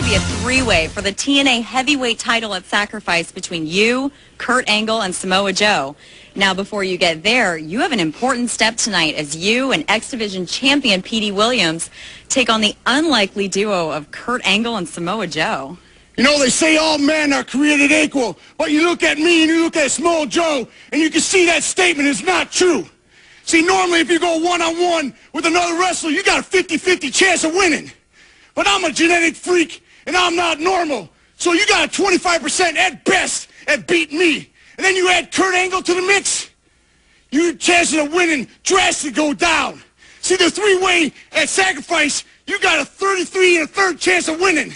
be a three-way for the TNA heavyweight title at Sacrifice between you, Kurt Angle, and Samoa Joe. Now, before you get there, you have an important step tonight as you and X Division champion Petey Williams take on the unlikely duo of Kurt Angle and Samoa Joe. You know, they say all men are created equal, but you look at me and you look at Samoa Joe, and you can see that statement is not true. See, normally if you go one-on-one with another wrestler, you got a 50-50 chance of winning. But I'm a genetic freak, and I'm not normal. So you got a 25% at best at beating me. And then you add Kurt Angle to the mix, your chances of winning drastically go down. See, the three-way at Sacrifice, you got a 33 1/3 chance of winning.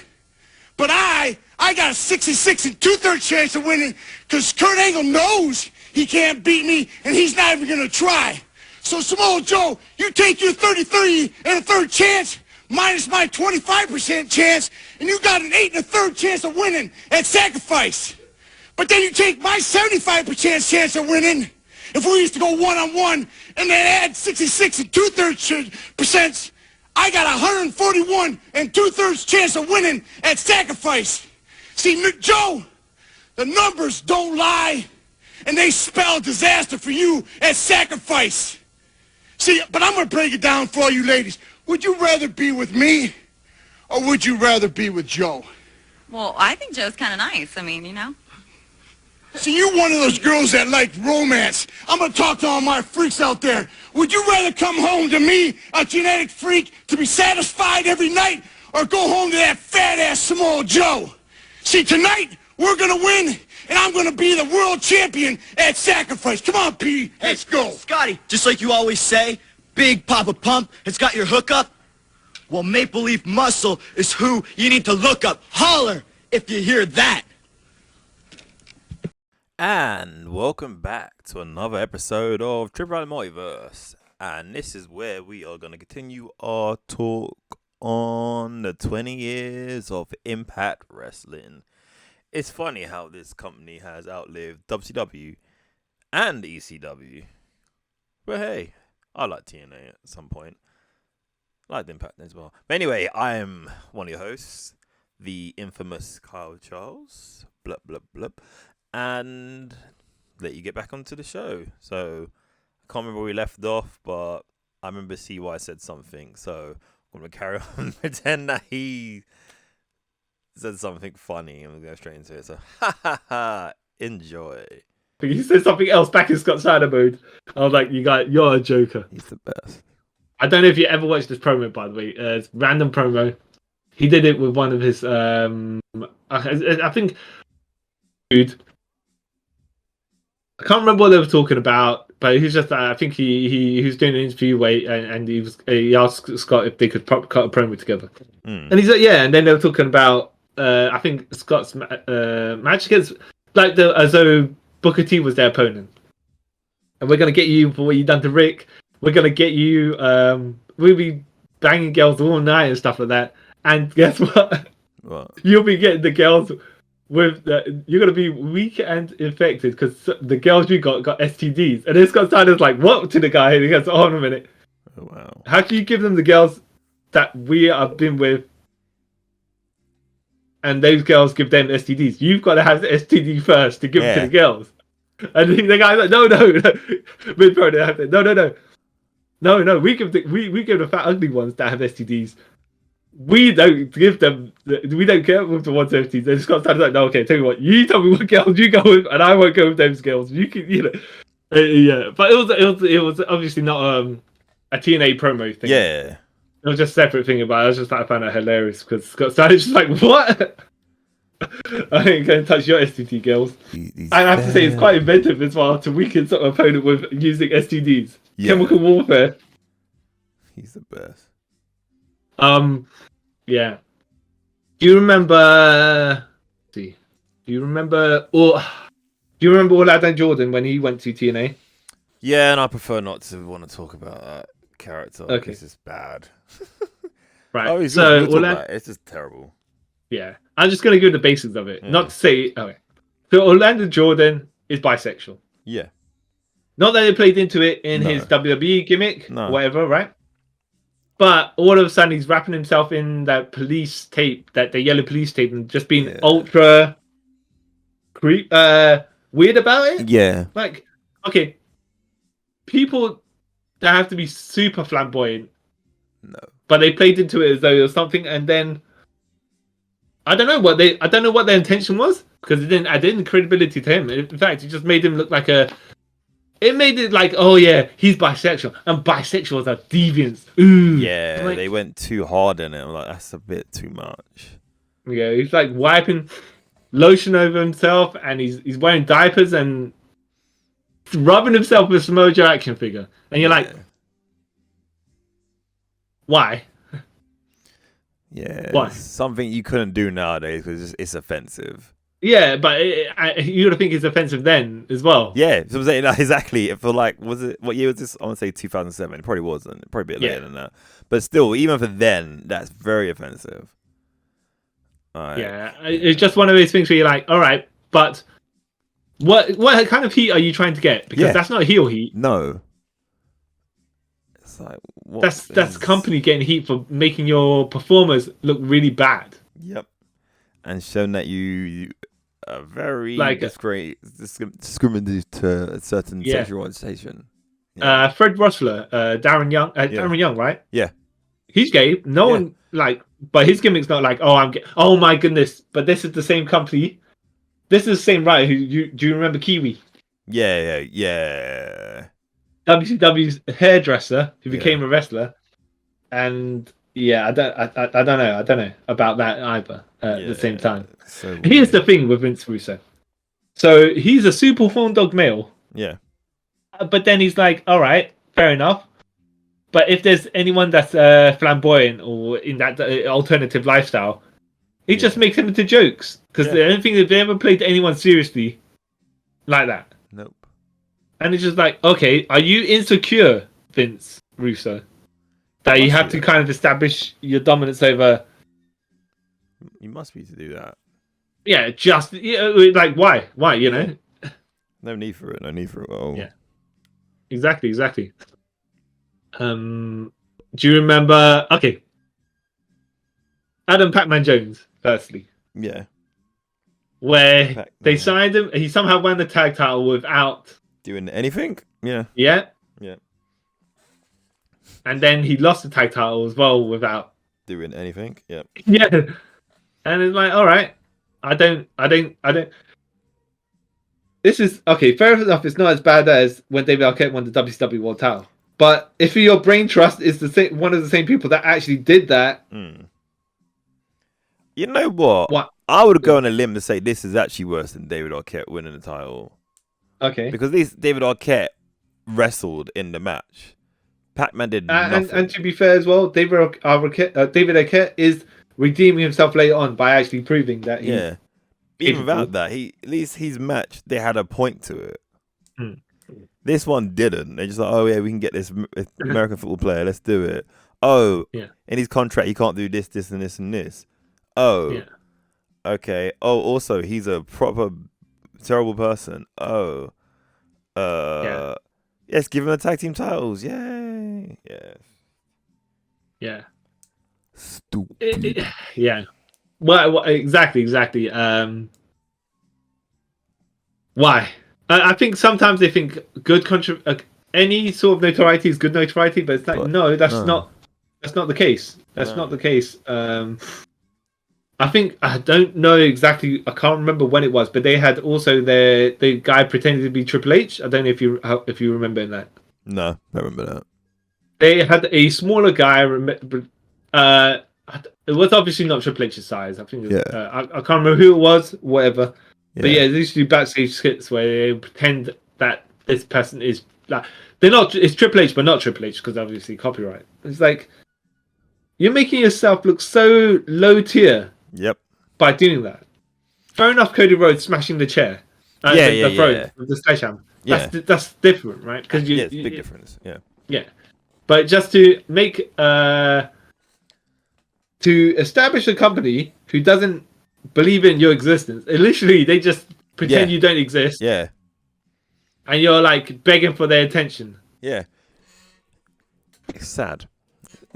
But I got a 66 2/3 chance of winning because Kurt Angle knows he can't beat me, and he's not even going to try. So, Samoa Joe, you take your 33 1/3 chance minus my 25% chance, and you got an 8 1/3 chance of winning at Sacrifice. But then you take my 75% chance of winning, if we used to go one-on-one, and then add 66 2/3%, I got 141 2/3 chance of winning at Sacrifice. See, Joe, the numbers don't lie, and they spell disaster for you at Sacrifice. See, but I'm going to break it down for all you ladies. Would you rather be with me, or would you rather be with Joe? Well, I think Joe's kind of nice. I mean, you know. See, you're one of those girls that like romance. I'm going to talk to all my freaks out there. Would you rather come home to me, a genetic freak, to be satisfied every night, or go home to that fat-ass Samoa Joe? See, tonight, we're going to win, and I'm going to be the world champion at Sacrifice. Come on, P. Let's go. Scotty, just like you always say, Big Papa Pump has got your hookup. Well, Maple Leaf Muscle is who you need to look up. Holler if you hear that. And welcome back to another episode of Triple L Multiverse. And this is where we are going to continue our talk on the 20 years of Impact Wrestling. It's funny how this company has outlived WCW and ECW. But hey, I like TNA at some point. I like Impact as well. But anyway, I am one of your hosts, the infamous Kyle Charles. Blup, blup, blup. And let you get back onto the show. So I can't remember where we left off, but I remember CY said something. So I'm going to carry on and pretend that he said something funny, and we'll go straight into it. So, enjoy. You said something else back in Scott Steiner mode. I was like, you're a joker. He's the best. I don't know if you ever watched this promo, by the way. It's random promo. He did it with one of his, I think, dude. I can't remember what they were talking about, but he's just, I think he was doing an interview and he asked Scott if they could cut a promo together. And he's like, yeah, and then they were talking about, I think Scott's match against, like, as though Booker T was their opponent. And we're going to get you for what you done to Rick. We're going to get you, we'll be banging girls all night and stuff like that. And guess what? What? You'll be getting the girls with, you're going to be weak and infected because the girls you got STDs. And then Scott Steiner's like, what, to the guy? And he goes, hold on a minute. Oh, wow. How can you give them the girls that we have been with, and those girls give them STDs? You've got to have the STD first to give them to the girls. And the guy's like, no. No. We give the fat ugly ones that have STDs. We don't give them. We don't care with the ones with STDs. And Scott Steiner's like, no, okay, tell you what. You tell me what girls you go with, and I won't go with those girls. You can, yeah. But it was obviously not a TNA promo thing. Yeah. It was just a separate thing about it. I was just like, I found that hilarious because Scott Steiner's just like, what? I ain't going to touch your STD, girls. I have to say, it's quite inventive as well to weaken some opponent with using STDs. Yeah. Chemical warfare. He's the best. Yeah. Do you remember? Do you remember Orlando Jordan when he went to TNA? Yeah, and I prefer not to want to talk about that character. Okay. This is bad. Right. Oh, so it's just terrible. Yeah. I'm just going to give the basics of it. Yeah. Not to say... Okay. So Orlando Jordan is bisexual. Yeah. Not that they played into it in his WWE gimmick, No. whatever, right? But all of a sudden, he's wrapping himself in that police tape, the yellow police tape, and just being ultra weird about it. Yeah. Like, okay, people that have to be super flamboyant. No. But they played into it as though it was something, and then I don't know what their intention was, because it didn't add any credibility to him. In fact, it just made him look like it made it like, oh yeah, he's bisexual, and bisexuals are deviants. Ooh. Yeah, like, they went too hard in it. I'm like, that's a bit too much. Yeah, he's like wiping lotion over himself, and he's wearing diapers and rubbing himself with a Samoa Joe action figure, and you're like, why? Yeah, Why? it's something you couldn't do nowadays because it's offensive. Yeah, but you would think it's offensive then as well. Yeah, so I'm saying exactly. For like, was it what year was this? I want to say 2007. It probably wasn't. Probably a bit later than that. But still, even for then, that's very offensive. Yeah, it's just one of those things where you're like, all right, but what kind of heat are you trying to get? Because that's not heel heat. No. It's like, that's company getting heat for making your performers look really bad. Yep. And showing that you are very discriminative to a certain sexual orientation. Yeah. Fred Rosler, Darren Young, Darren Young, right? Yeah. He's gay. No one but his gimmick's not like, oh, I'm gay. Oh my goodness! But this is the same company. This is the same writer. Do you remember Kiwi? Yeah. WCW's hairdresser who became a wrestler, and I don't know about that either. At the same time, so here's the thing with Vince Russo. So he's a super horn dog male. Yeah. But then he's like, all right, fair enough. But if there's anyone that's flamboyant or in that alternative lifestyle, he just makes them into jokes. Because I don't think they've ever played anyone seriously like that. Nope. And it's just like, okay, are you insecure, Vince Russo? That you have to kind of establish your dominance over... You must be to do that. Yeah, like, why? Why, you know? No need for it at all. Yeah. Exactly. Do you remember? Okay, Adam Pac-Man Jones, firstly. Yeah. Where Pac-Man. They signed him, he somehow won the tag title without doing anything. Yeah. Yeah. And then he lost the tag title as well without doing anything. Yeah. Yeah. And it's like, all right, I don't. This is okay. Fair enough. It's not as bad as when David Arquette won the WCW World Title. But if your brain trust is one of the same people that actually did that, you know what? I would go on a limb to say this is actually worse than David Arquette winning the title. Okay. Because at least David Arquette wrestled in the match. Pac-Man did nothing. And to be fair as well, David Arquette is redeeming himself later on by actually proving that he. Yeah. Even without that, at least his match, they had a point to it. This one didn't. They're just like, oh yeah, we can get this American football player. Let's do it. Oh, in his contract, he can't do this, this, and this, and this. Oh, okay. Oh, also, he's a proper terrible person. Oh, yes, give him the tag team titles. Yay! Yeah. Stupid. Yeah. Well, exactly. Why? I think sometimes they think good any sort of notoriety is good notoriety, but it's like no, that's not the case. That's not the case. I think I don't know exactly. I can't remember when it was, but they had also the guy pretending to be Triple H. I don't know if you remember that. No, I remember that. They had a smaller guy. It was obviously not Triple H's size. I think. I can't remember who it was. Whatever. But they used to do backstage skits where they pretend that this person is like they're not. It's Triple H, but not Triple H because obviously copyright. It's like you're making yourself look so low tier. Yep. By doing that, fair enough. Cody Rhodes smashing the chair. With the sledgehammer. That's different, right? Because it's a big difference. Yeah. But just to make to establish a company who doesn't believe in your existence, literally they just pretend you don't exist. Yeah. And you're like begging for their attention. Yeah. It's sad.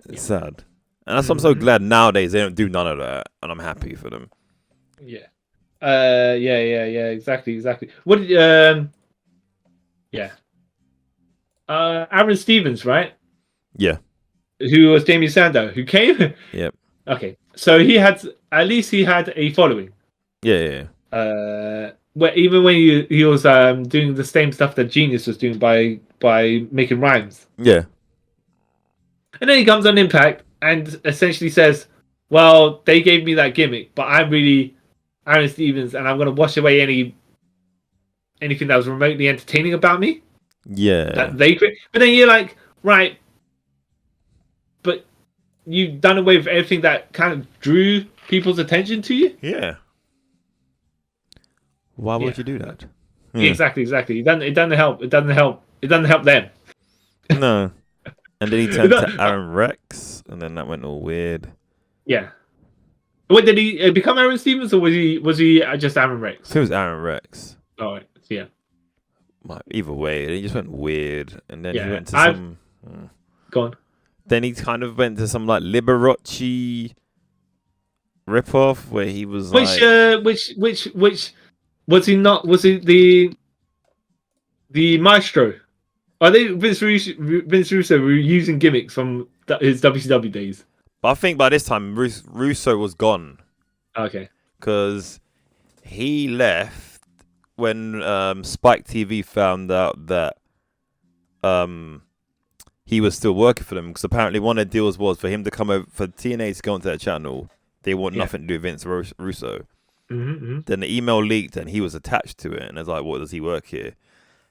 It's sad. And that's why I'm so glad nowadays they don't do none of that, and I'm happy for them. Yeah. Yeah. Exactly. What? Yeah. Aaron Stevens, right? Yeah. Who was Jamie Sando? Who came? Yep. Okay. So he had a following. Yeah. Where even when he was doing the same stuff that Genius was doing by making rhymes. Yeah. And then he comes on Impact and essentially says, "Well, they gave me that gimmick, but I'm really Aaron Stevens, and I'm going to wash away anything that was remotely entertaining about me." Yeah. That they create. But then you're like, right, but you've done away with everything that kind of drew people's attention to you. Yeah. Why would you do that? Exactly. It doesn't help. It doesn't help them. No. And then he turned to Aaron Rex, and then that went all weird. Yeah. Wait, did he become Aaron Stevens, or was he just Aaron Rex? So it was Aaron Rex. Oh, right. Yeah. Either way, he just went weird, and then he went to some. Go on. Then he kind of went to some like Liberace ripoff where he was which was he not? Was he the Maestro? Are they Vince Russo were using gimmicks from his WCW days? But I think by this time Russo was gone. Okay. Because he left when Spike TV found out that he was still working for them. Because apparently one of the deals was for him to come over, for TNA to go onto their channel. They want nothing to do with Vince Russo. Then the email leaked and he was attached to it. And it's like, what, does he work here?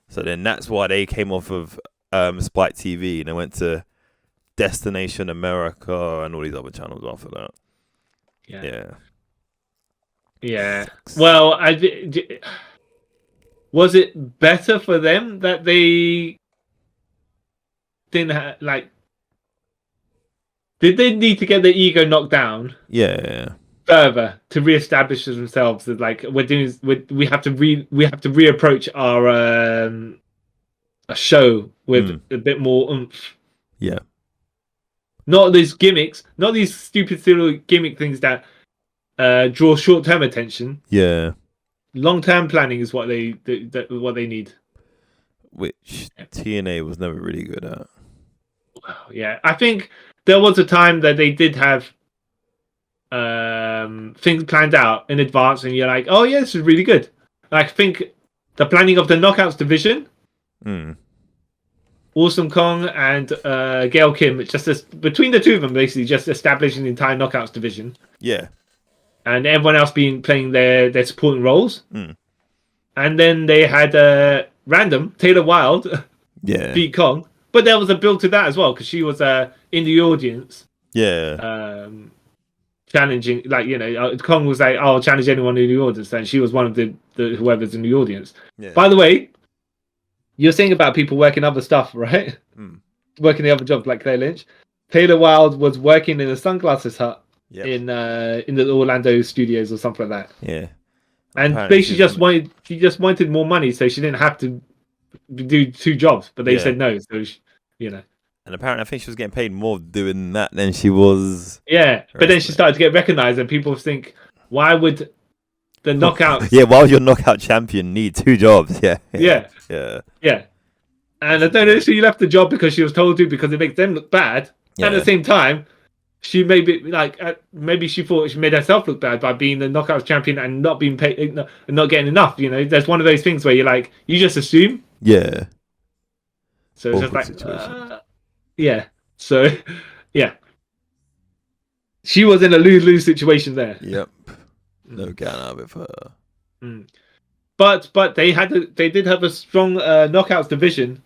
So then that's why they came off of Spike TV and they went to Destination America and all these other channels after that. Yeah. Well, was it better for them that they didn't did they need to get their ego knocked down? Yeah. Further to reestablish themselves as like we have to reapproach our a show with a bit more oomph. Yeah. Not these gimmicks, not these stupid little gimmick things that draw short-term attention. Yeah. Long-term planning is what they need. Which TNA was never really good at. Yeah, I think there was a time that they did have things planned out in advance, and you're like, oh yeah, this is really good. I think the planning of the Knockouts division, Awesome Kong and Gail Kim, between the two of them, basically just establishing the entire Knockouts division. Yeah, and everyone else playing their supporting roles. And then they had random Taylor Wilde beat Kong, but there was a build to that as well because she was in the audience. Yeah. Challenging, Kong was like, "I'll challenge anyone in the audience," and she was one of the whoever's in the audience. Yeah. By the way, you're saying about people working other stuff, right? Working the other jobs like Claire Lynch. Taylor Wilde was working in a sunglasses hut in the Orlando studios or something like that. Yeah. And basically she just wanted more money, so she didn't have to do two jobs. But they said no, so And apparently, I think she was getting paid more doing that than she was. Yeah, but then she started to get recognized, and people think, why would the knockout? Why would your knockout champion need two jobs? Yeah. And I don't know if she left the job because she was told to, because it makes them look bad. At the same time, she maybe she thought she made herself look bad by being the knockout champion and not being paid, and not getting enough. There's one of those things where you're like, you just assume. Yeah. So it's just like. So, she was in a lose-lose situation there. Yep. No getting out of it for her. But they did have a strong knockouts division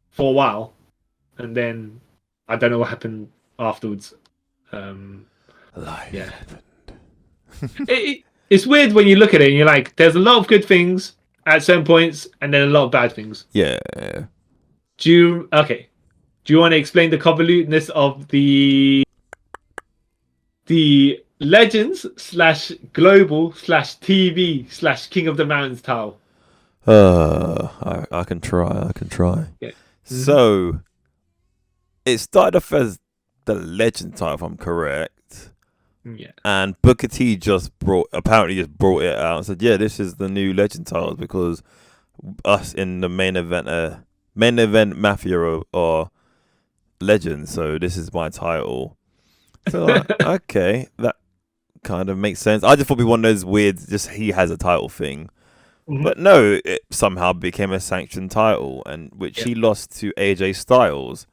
for a while, and then I don't know what happened afterwards. It's weird when you look at it and you're like, there's a lot of good things at certain points, and then a lot of bad things. Yeah. Do you want to explain the convolutedness of the Legends / Global / TV / King of the Mountains towel? I can try. Yeah. So it started off as the Legend title, if I'm correct. Yeah. And Booker T apparently just brought it out and said, yeah, this is the new Legend titles because us in the main event Mafia are Legends, so this is my title. So okay, that kind of makes sense. I just thought it'd be one of those weird, just he has a title thing. Mm-hmm. But no, it somehow became a sanctioned title, and which he lost to AJ Styles,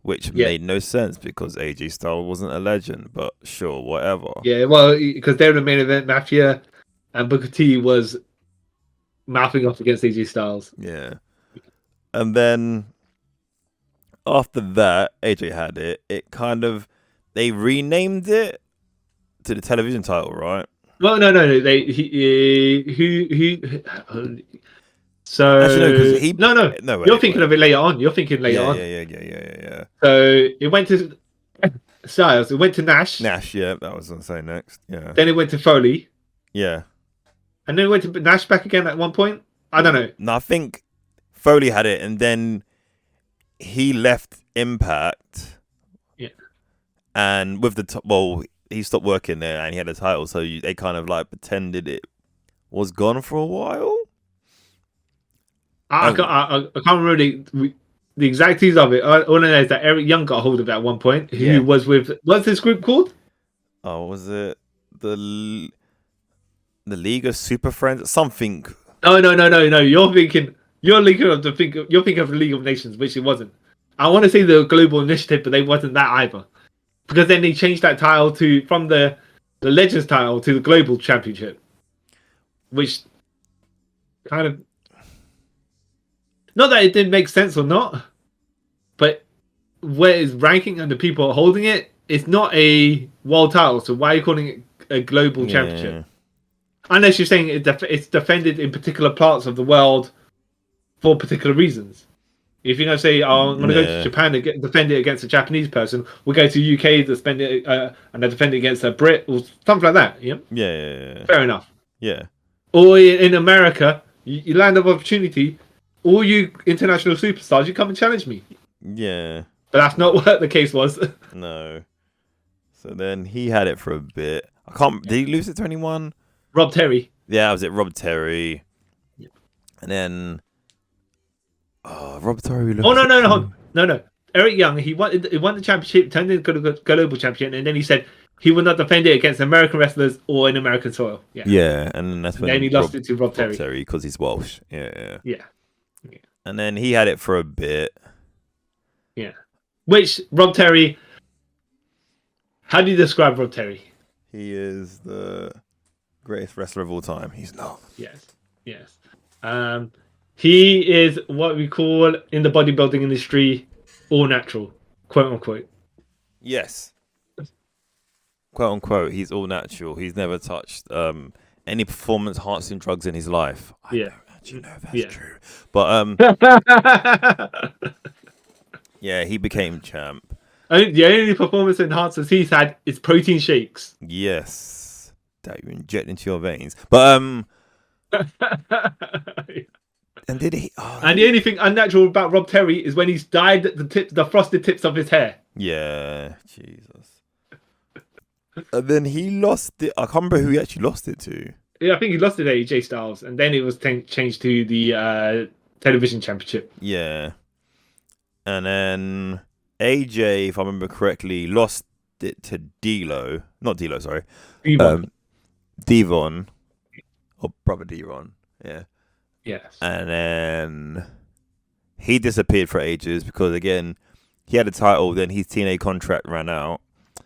which made no sense because AJ Styles wasn't a Legend. But sure, whatever. Yeah, well, because they're the main event Mafia, and Booker T was mouthing off against AJ Styles. Yeah, and then after that, AJ had it. It kind of they renamed it to the television title, right? Well, no. So actually, no. You're thinking of it later on. Yeah. So it went to Styles. It went to Nash. Yeah, that was going to say next. Yeah. Then it went to Foley. Yeah. And then it went to Nash back again at one point. I don't know. No, I think Foley had it, and then he left Impact. Yeah. And with he stopped working there, and he had a title, so they kind of like pretended it was gone for a while. I can't remember the exact of it. All I know is that Eric Young got a hold of it at one point. Who was with what's this group called? Oh, was it the League of Super Friends? Something. No. You're thinking of the League of Nations, which it wasn't. I want to say the Global Initiative, but they wasn't that either. Because then they changed that title from the Legends title to the Global Championship, which kind of, not that it didn't make sense or not, but where it's ranking and the people holding it, it's not a world title. So why are you calling it a Global Championship? Unless you're saying it's defended in particular parts of the world for particular reasons. If you're going to say, I'm going to go to Japan and defend it against a Japanese person, we'll go to UK to defend it and defend it against a Brit or something like that. Yeah. Yeah. Fair enough. Yeah. Or in America, you land of opportunity, all you international superstars, you come and challenge me. Yeah. But that's not what the case was. No. So then he had it for a bit. Did he lose it to anyone? Rob Terry. Yeah, was it Rob Terry? Yeah. And then Rob Terry. No. Eric Young, he won the championship, turned into the global champion, and then he said he would not defend it against American wrestlers or in American soil. Yeah, and then that's when he lost it to Rob Terry because he's Welsh. Yeah. Yeah. And then he had it for a bit. Yeah. Which Rob Terry? How do you describe Rob Terry? He is the greatest wrestler of all time. He's not. Yes. He is what we call in the bodybuilding industry all natural, quote unquote. Yes. Quote unquote, he's all natural. He's never touched any performance enhancing drugs in his life. I don't actually know if that's true. But yeah, he became champ. The only performance enhancers he's had is protein shakes. Yes. That you inject into your veins. But and did he? And the only thing unnatural about Rob Terry is when he's dyed the frosted tips of his hair. Yeah, Jesus. And then he lost it. I can't remember who he actually lost it to. Yeah, I think he lost it to AJ Styles, and then it was changed to the television championship. Yeah. And then AJ, if I remember correctly, lost it to D'Lo. Not D'Lo, sorry. Devon. Or Brother Devon. Yeah. Yes. And then he disappeared for ages because, again, he had a title, then his TNA contract ran out.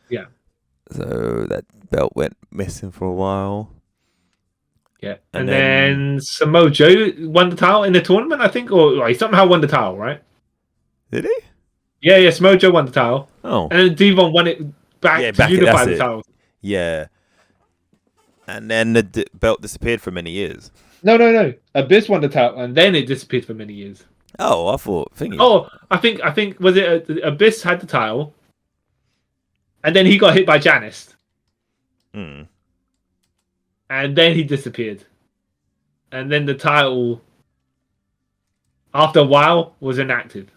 Yeah. So that belt went missing for a while. Yeah. And then Samoa Joe won the title in the tournament, I think, or he somehow won the title, right? Did he? Yeah, Samoa Joe won the title. Oh. And then Devon won it back to unify the title. Yeah. And then the belt disappeared for many years. No. Abyss won the title, and then it disappeared for many years. Oh, I thought. I think was it Abyss had the title, and then he got hit by Janice. And then he disappeared, and then the title, after a while, was inactive.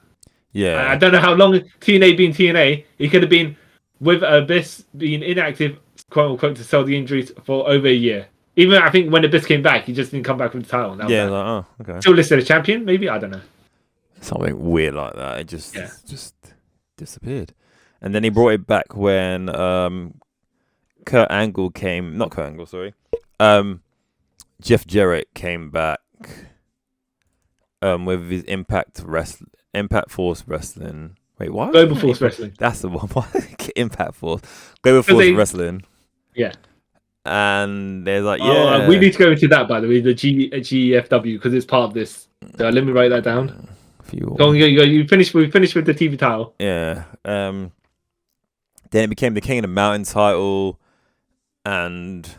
Yeah, I don't know how long TNA being TNA. It could have been with Abyss being inactive, quote unquote, to sell the injuries for over a year. Even I think when Abyss came back, he just didn't come back with the title. Yeah, like, oh, okay. Still listed as champion, maybe? I don't know. Something weird like that. It just disappeared. And then he brought it back when Kurt Angle came. Not Kurt Angle, sorry. Jeff Jarrett came back with his Impact Force Wrestling. Wait, what? Global Force Wrestling. That's the one. Impact Force. Global Force Wrestling. Yeah. And they're like, we need to go into that, by the way, the GFW, because it's part of this. So let me write that down. Go on, you finished. We finished with the TV title. Yeah. Then it became the King of the Mountain title, and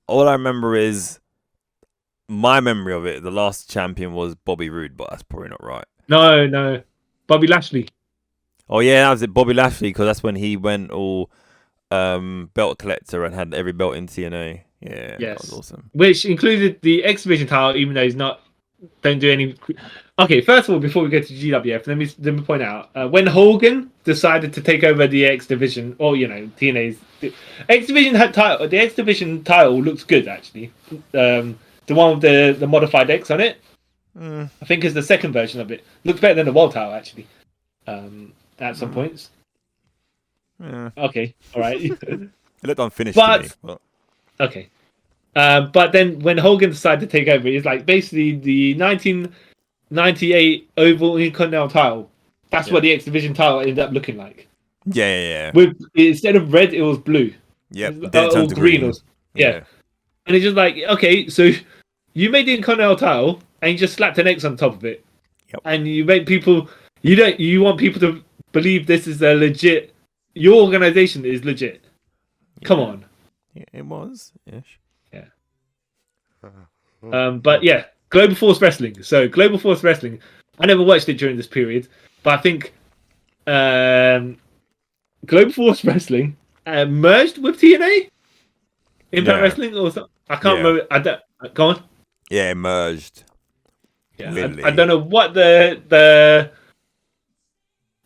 all I remember is my memory of it. The last champion was Bobby Roode, but that's probably not right. No, Bobby Lashley. Oh yeah, that was it, Bobby Lashley, because that's when he went all belt collector and had every belt in TNA. Yeah, yes, that was awesome. Which included the X Division title, even though he's not. Don't do any. Okay, first of all, before we go to GWF, let me point out when Hogan decided to take over the X Division, or TNA's X Division title. The X Division title looks good actually. The one with the modified X on it. I think is the second version of it. Looks better than the World title actually. At some points. Yeah. Okay, all right. It looked unfinished to me. But... Okay. But then when Hogan decided to take over, it's like basically the 1998 Oval Intercontinental title. That's what the X Division title ended up looking like. Yeah. With instead of red, it was blue. Yep. Or green. Yeah. And it's just like, okay, so you made the Intercontinental title and you just slapped an X on top of it. Yep. And you make people, you want people to believe this is a legit, your organization is legit. Come on. Yeah, it was. Ish. But yeah, Global Force Wrestling. So Global Force Wrestling, I never watched it during this period, but I think Global Force Wrestling merged with TNA, Impact Wrestling, or something. I can't remember. I don't. Go on. Yeah, it merged. Yeah, I don't know what the.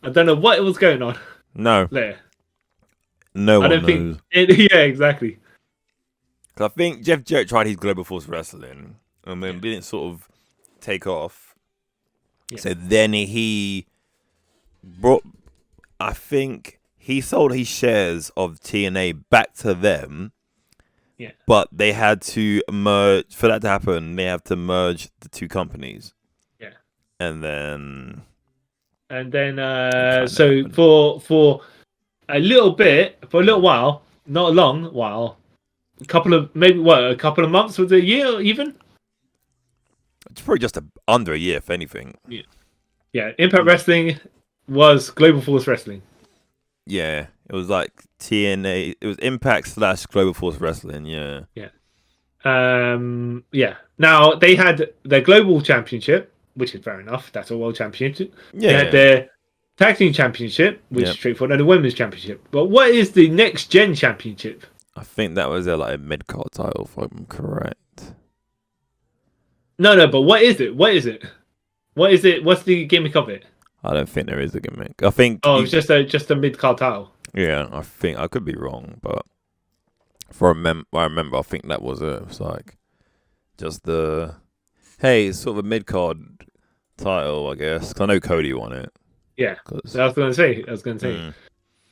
I don't know what was going on. No. There. No one knows. Yeah, exactly. I think Jeff Jarrett tried his Global Force Wrestling and then didn't sort of take off. Yeah. So then he brought, I think he sold his shares of TNA back to them. Yeah. But they had to merge, for that to happen, they have to merge the two companies. Yeah. And then so for a little bit, for a little while, not a long while, a couple of months, was it a year even? It's probably just under a year, if anything. Yeah. Impact Wrestling was Global Force Wrestling. Yeah, it was like TNA. It was Impact / Global Force Wrestling. Yeah. Yeah. Now they had their Global Championship, which is fair enough. That's a World Championship. Yeah. They had their Tag Team Championship, which is straightforward, and the Women's Championship. But what is the Next Gen Championship? I think that was like a mid-card title, if I'm correct. No, but what is it? What is it? What's the gimmick of it? I don't think there is a gimmick. I think it's just a mid-card title. Yeah, I think I could be wrong, but I remember I think that was it. It was like just it's sort of a mid-card title, I guess. 'Cause I know Cody won it. Yeah, I was going to say.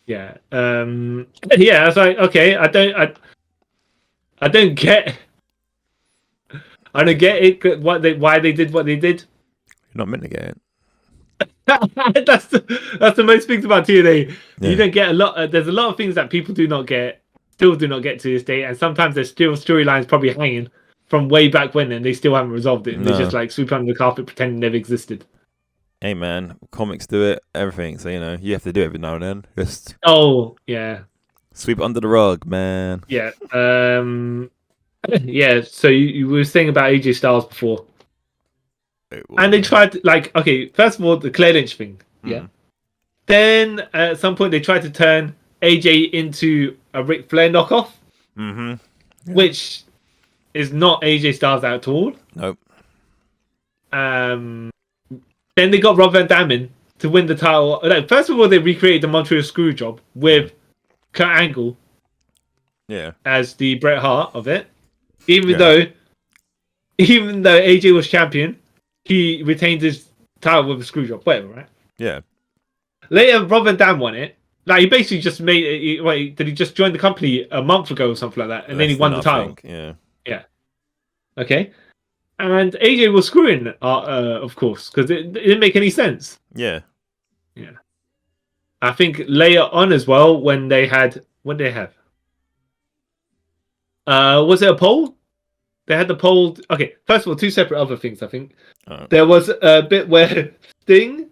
Yeah. Yeah. I was like, okay, I don't get it. Why they did what they did. You're not meant to get it. That's the most things about TNA. Yeah. You don't get a lot. There's a lot of things that people still do not get to this day, and sometimes there's still storylines probably hanging from way back when, and they still haven't resolved it. And they just like sweep under the carpet, pretending it never existed. Hey man, comics do it, everything. So you have to do it every now and then. Just Sweep under the rug, man. Yeah. Yeah. So you were saying about AJ Styles before. And they tried to, first of all, the Claire Lynch thing. Yeah. Then at some point they tried to turn AJ into a Ric Flair knockoff. Mm-hmm. Yeah. Which is not AJ Styles at all. Nope. Then they got Rob Van Dam in to win the title. Like, first of all, they recreated the Montreal Screwjob with Kurt Angle as the Bret Hart of it. Even though AJ was champion, he retained his title with a Screwjob. Whatever, right? Yeah. Later, Rob Van Dam won it. Like, he basically just made it. Wait, did he just join the company a month ago or something like that? And then he won the title. Yeah. Yeah. Okay. And AJ was screwing, of course, because it didn't make any sense. Yeah. Yeah. I think later on as well, when they had... What did they have? Was it a poll? They had the poll... Okay, first of all, two separate other things, I think. There was a bit where Sting...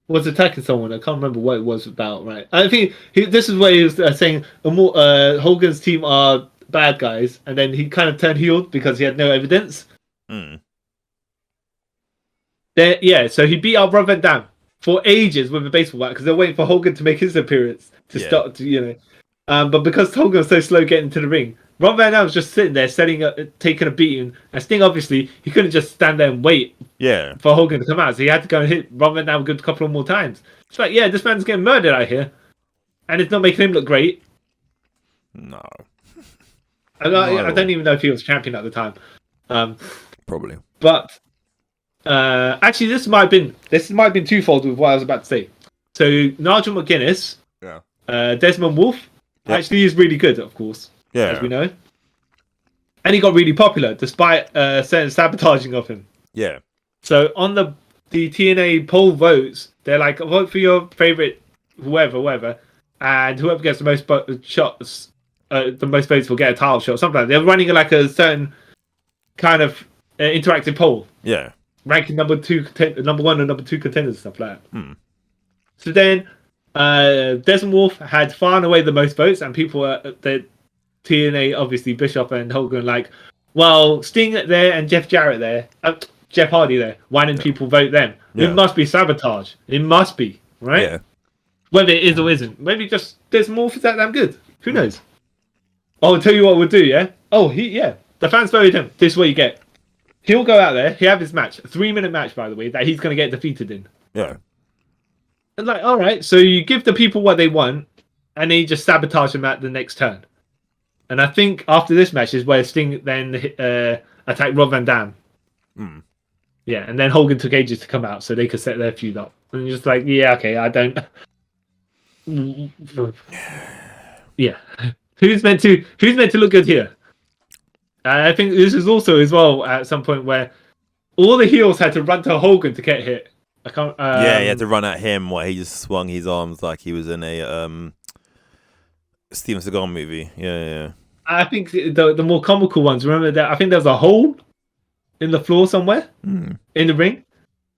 was attacking someone. I can't remember what it was about, right? I think this is where he was saying Hogan's team are bad guys, and then he kind of turned heel because he had no evidence. So he beat up Rob Van Dam for ages with a baseball bat because they're waiting for Hogan to make his appearance to start, but because Hogan was so slow getting to the ring, Rob Van Dam was just sitting there, taking a beating, and Sting, obviously, he couldn't just stand there and wait for Hogan to come out, so he had to go and hit Rob Van Dam a good couple of more times. It's like, this man's getting murdered out here, and it's not making him look great. No. I don't even know if he was champion at the time. Probably. But, actually, this might have been twofold with what I was about to say. So, Nigel McGuinness, Desmond Wolfe, actually is really good, of course. Yeah. As we know. And he got really popular despite certain sabotaging of him. Yeah. So on the TNA poll votes, they're like, vote for your favorite whoever, and whoever gets the most shots, the most votes will get a title shot. Something like that. They're running like a certain kind of interactive poll. Yeah. Ranking number 1 and number 2 contenders and stuff like that. So then Desmond Wolfe had far and away the most votes, and people the TNA, obviously Bischoff and Hogan, like, well, Sting there and Jeff Jarrett there, Jeff Hardy there. Why didn't people vote them? It must be sabotage. It must be, right? Yeah. Whether it is or isn't, maybe just Desmond Wolfe is that damn good. Who knows? I'll tell you what we'll do. The fans voted him. This is what you get. He'll go out there. He'll have his match, a 3-minute match, by the way, that he's going to get defeated in. Yeah. And like, all right, so you give the people what they want, and then you just sabotage them at the next turn. And I think after this match is where Sting then attacked Rob Van Dam. Yeah, and then Hogan took ages to come out so they could set their feud up. And you're just like, I don't... Yeah. Who's meant to look good here? I think this is also as well at some point where all the heels had to run to Hogan to get hit. I can't... he had to run at him while he just swung his arms like he was in a Steven Seagal movie. Yeah. I think the more comical ones, remember that? I think there was a hole in the floor somewhere in the ring,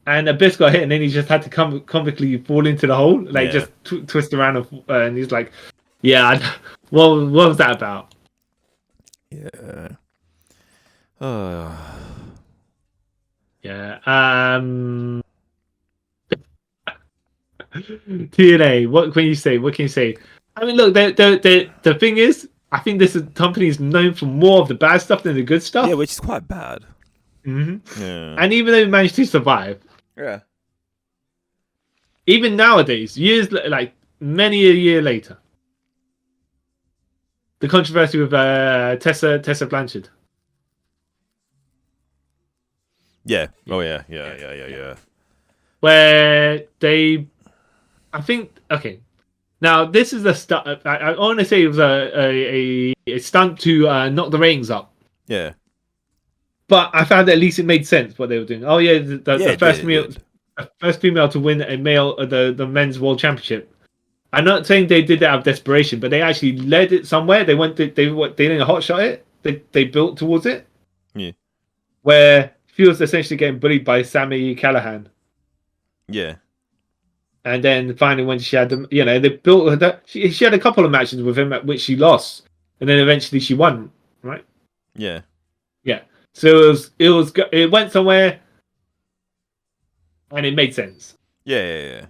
and Abyss got hit, and then he just had to comically fall into the hole, just twist around, and he's like, what was that about? Yeah. TNA, what can you say? I mean, look, the thing is, I think this company is known for more of the bad stuff than the good stuff. Yeah, which is quite bad. Yeah. And even though they managed to survive, even nowadays, many a year later, the controversy with Tessa Blanchard. Yeah. Oh yeah. Where they, I think, okay. Now this is a stunt. I want to say it was a stunt to knock the ratings up. Yeah. But I found that at least it made sense what they were doing. Oh yeah, the first female to win the men's world championship. I'm not saying they did that out of desperation, but they actually led it somewhere. They didn't hot shot it. They built towards it. Yeah. Where she was essentially getting bullied by Sami Callihan. Yeah. And then finally, when she had them, they built her. She had a couple of matches with him at which she lost, and then eventually she won. Right. Yeah. Yeah. So it went somewhere, and it made sense. Yeah.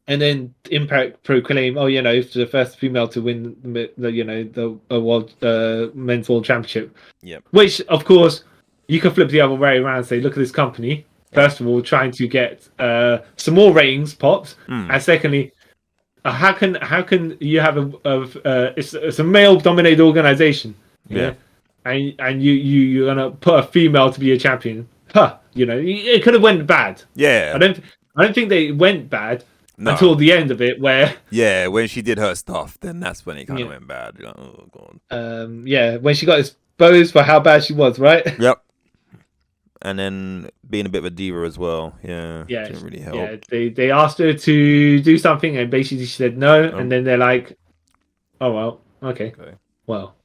And then Impact proclaimed, it's the first female to win the world men's world championship. Yep. Which, of course, you can flip the other way around and say, look at this company. First of all, trying to get some more ratings pops, and secondly, how can you have it's a male dominated organization, and you're gonna put a female to be a champion? It could have went bad. Yeah, I don't think they went bad until the end of it, where when she did her stuff, then that's when it kind of went bad. You're like, oh god. When she got exposed for how bad she was, right? Yep. And then being a bit of a diva as well. Yeah. Didn't really help. Yeah, they asked her to do something, and basically she said no, and then they're like, "Oh well, okay. Well,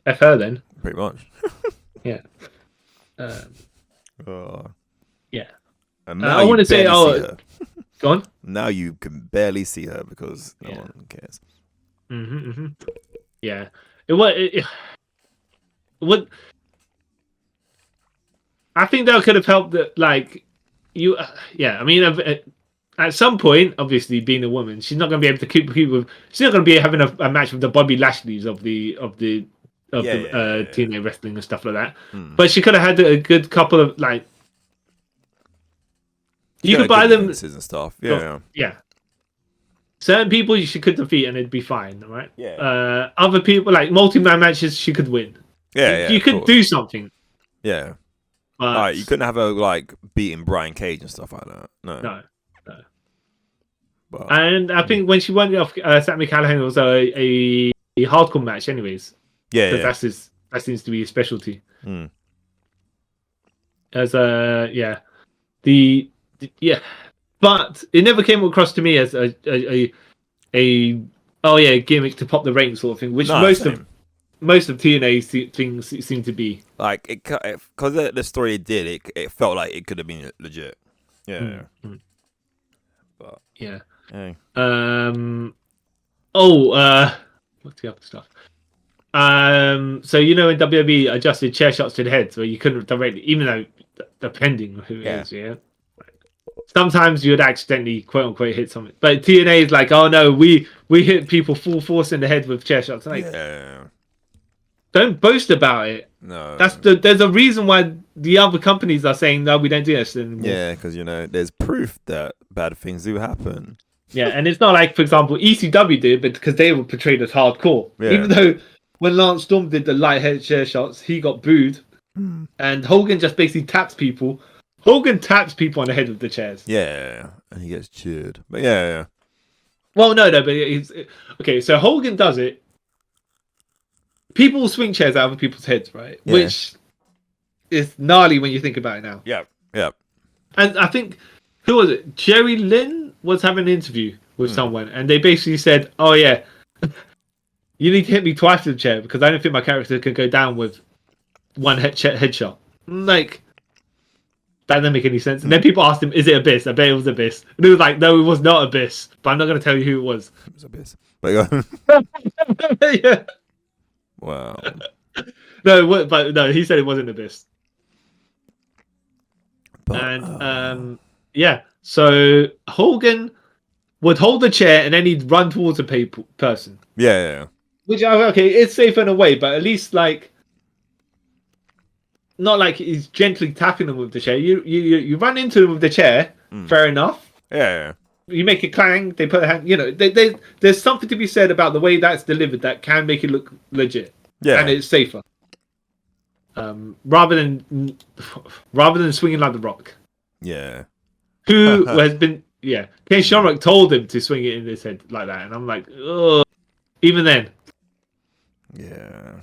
F her then." Pretty much. Yeah. Yeah. And now I want to say, see her. Go on. Now you can barely see her because no one cares. Yeah. It would. I think that could have helped. That you. I mean, at some point, obviously, being a woman, she's not going to be able to keep with. She's not going to be having a match with the Bobby Lashley's of the TNA wrestling and stuff like that. But she could have had a good couple of you could buy them and stuff. Yeah. Certain people she could defeat and it'd be fine, right? Yeah. Other people multi-man matches she could win. Yeah. You could do something. Yeah. But you couldn't have her beating Brian Cage and stuff like that. No. But, and I think when she went off Sami Callihan, it was a hardcore match, anyways. Yeah. Because that seems to be his specialty. But it never came across to me as a gimmick to pop the rank sort of thing, which most of TNA things seem to be. Because the story it did, it felt like it could have been legit. Yeah. But yeah. Hey. What's the other stuff? So in WWE adjusted chair shots to the heads where you couldn't directly, even though depending on who it is, sometimes you would accidentally quote unquote hit something. But TNA is like, oh no, we hit people full force in the head with chair shots. Don't boast about it. No. There's a reason why the other companies are saying no, we don't do this anymore. Yeah, because there's proof that bad things do happen. Yeah, and it's not like, for example, ECW did, but because they were portrayed as hardcore. Yeah. Even though when Lance Storm did the light head chair shots, he got booed, and Hogan just basically taps people. Hogan taps people on the head with the chairs. Yeah, and he gets cheered. But yeah. Well, no, but he's okay. So Hogan does it. People swing chairs out of people's heads, right? Yeah. Which is gnarly when you think about it now. Yeah. And I think, who was it? Jerry Lynn was having an interview with someone, and they basically said, "Oh yeah, you need to hit me twice with the chair because I don't think my character can go down with one headshot." Like, that doesn't make any sense. And then people asked him, "Is it Abyss?" I bet it was Abyss. And he was like, "No, it was not Abyss." But I'm not going to tell you who it was. It was Abyss. But yeah. Wow. No, he said it wasn't Abyss. But, and so Hogan would hold the chair and then he'd run towards a person. Yeah. Which it's safe in a way, but at least not like he's gently tapping them with the chair. You run into them with the chair. Fair enough. Yeah. You make it clang. They put a hand. There's something to be said about the way that's delivered that can make it look legit. Yeah, and it's safer. Rather than swinging like The Rock. Yeah. Who has been? Yeah, Ken Shamrock told him to swing it in his head like that, and I'm like, oh. Even then. Yeah.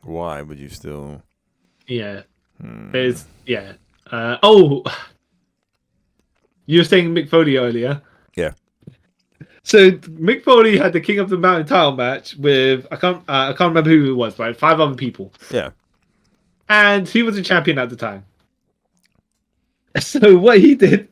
Why would you still? Yeah. There's you were saying Mick Foley earlier. Yeah. So Mick Foley had the King of the Mountain title match with I can't remember who it was, but 5 other people. Yeah. And he was a champion at the time. So what he did,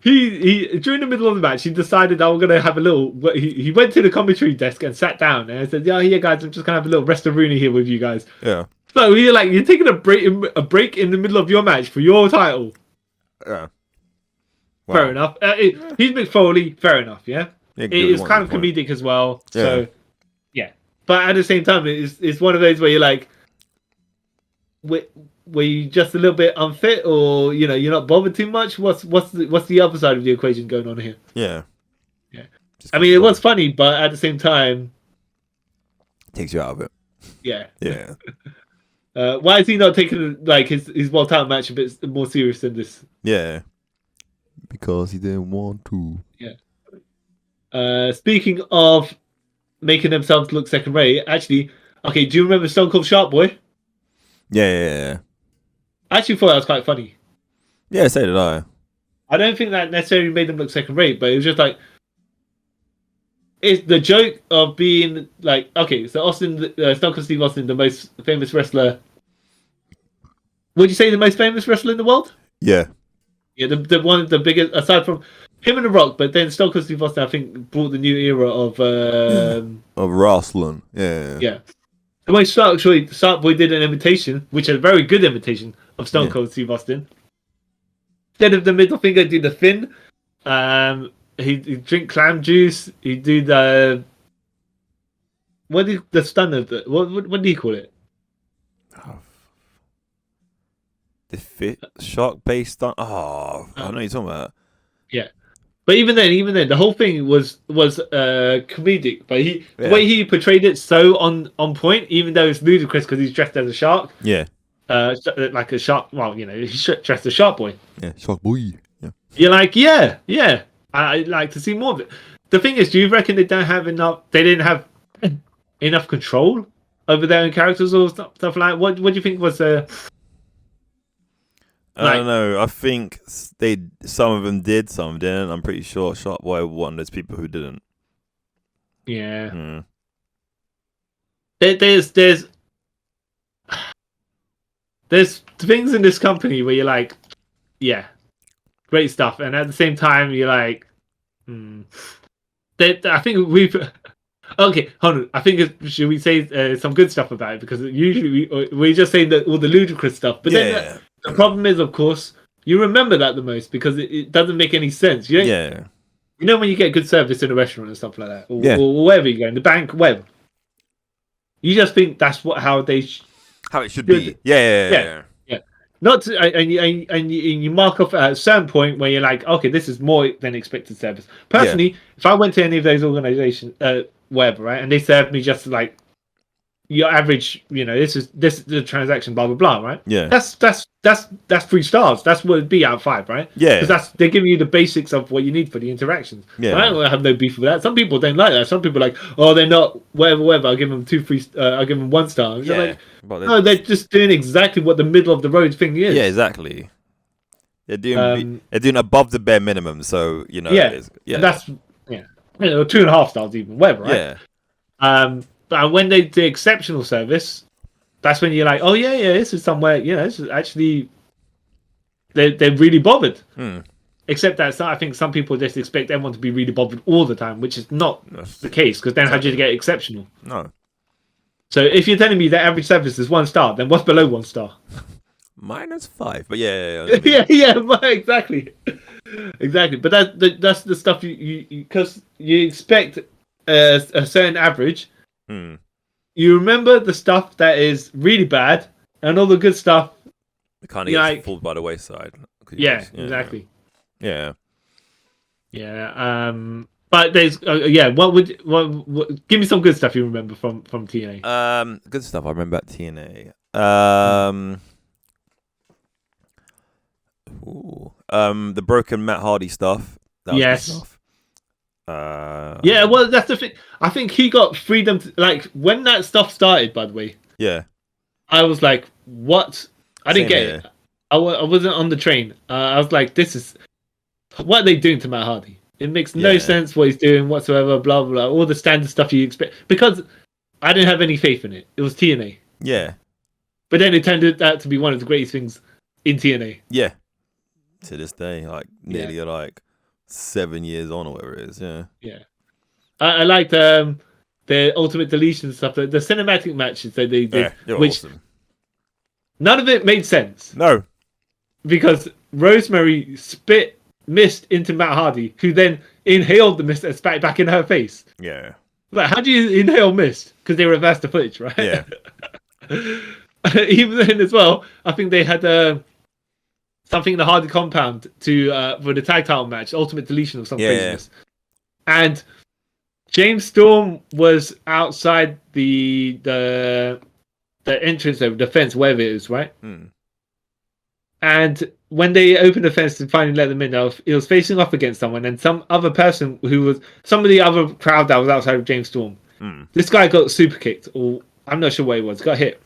he during the middle of the match, he decided I'm gonna have a little. He went to the commentary desk and sat down and said, "Yeah, here guys, I'm just gonna have a little rest-a-rooney here with you guys." Yeah. So you're taking a break in the middle of your match for your title. Yeah. Wow. Fair enough. He's Mick Foley. Fair enough. Yeah. It is kind of comedic as well. Yeah. So yeah, but at the same time, it's one of those where you're like, were you just a little bit unfit, or you're not bothered too much? What's the other side of the equation going on here? Yeah. Yeah. Just I mean, it was funny, but at the same time, takes you out of it. Yeah. Yeah. Why is he not taking like his world title match a bit more serious than this? Yeah. Because he didn't want to. Yeah. Speaking of making themselves look second rate, actually, okay, do you remember Stone Cold Shark Boy? Yeah. I actually thought that was quite funny. Yeah, so did I. I don't think that necessarily made them look second rate, but it was just like, it's the joke of being like, okay, so Stone Cold Steve Austin, the most famous wrestler. Would you say the most famous wrestler in the world? Yeah. Yeah, the one of the biggest, aside from him and The Rock, but then Stone Cold Steve Austin, I think, brought the new era of wrestling. Yeah. Yeah. The way Shark Boy did an imitation, which is a very good imitation of Stone Cold Steve Austin. Instead of the middle finger, do the fin. He drink clam juice. He do the the stunner. What do you call it? The fit shark based on. Oh, I know what you're talking about. Yeah. But even then, the whole thing was comedic. But the way he portrayed it so on point, even though it's ludicrous because he's dressed as a shark. Yeah. Like a shark. Well, he's dressed as Shark Boy. Yeah, Shark Boy. Yeah. You're like, yeah. I'd like to see more of it. The thing is, do you reckon they didn't have enough control over their own characters or stuff like that? What do you think was I don't know. I think some of them did, some didn't. I'm pretty sure Shark Boy was one of those people who didn't. Yeah. There's things in this company where you're like, yeah, great stuff, and at the same time you're like, I think we've. Okay, hold on. I think should we say some good stuff about it, because usually we just say that all the ludicrous stuff, but then the problem is, of course, you remember that the most because it doesn't make any sense. You know when you get good service in a restaurant and stuff like that, or wherever you go, in the bank, wherever, you just think that's how it should be. Yeah. Not to, and you mark off at a certain point where you're like, okay, this is more than expected service. Personally, if I went to any of those organizations, whatever, right, and they served me just like your average, this is the transaction, blah blah blah, right? Yeah. That's 3 stars. That's what it'd be out of 5, right? Yeah. Because they're giving you the basics of what you need for the interactions. Yeah. And I don't have no beef with that. Some people don't like that. Some people are like, oh, they're not whatever. I'll give them 2 free. I'll give them 1 star. Like, no, they're just doing exactly what the middle of the road thing is. Yeah, exactly. They're doing above the bare minimum. So that's 2.5 stars even, whatever, right? Yeah. But when they do exceptional service, that's when you're like, oh yeah, this is somewhere, this is actually they're really bothered. Except that I think some people just expect everyone to be really bothered all the time, which is not the case, because then how do you get exceptional? No. So if you're telling me that average service is 1 star, then what's below 1 star? -5. But yeah. Exactly. But that's the stuff you because you expect a certain average. You remember the stuff that is really bad, and all the good stuff. It kind of gets pulled by the wayside. Exactly. Yeah. But there's what give me some good stuff you remember from TNA. Good stuff I remember at TNA. The broken Matt Hardy stuff. Yes. Well, that's the thing. I think he got freedom to, when that stuff started, by the way. Yeah. I was like, what? I didn't get it. I wasn't on the train. I was like, what are they doing to Matt Hardy? It makes no sense what he's doing whatsoever, blah, blah, blah. All the standard stuff you expect. Because I didn't have any faith in it. It was TNA. Yeah. But then it turned out to be one of the greatest things in TNA. Yeah. To this day, nearly 7 years on or whatever it is. Yeah. I liked the Ultimate Deletion stuff, the cinematic matches that they did, which awesome. None of it made sense. No. Because Rosemary spit mist into Matt Hardy, who then inhaled the mist and spat it back in her face. Yeah. Like, how do you inhale mist? Because they reversed the footage, right? Yeah. even then as well, I think they had something in the Hardy compound for the tag title match, Ultimate Deletion or some craziness. And James Storm was outside the entrance of the fence, wherever it is, right? And when they opened the fence to finally let them in, it was facing off against someone, and some other person some of the other crowd that was outside of James Storm. This guy got super kicked, or I'm not sure what it was, got hit.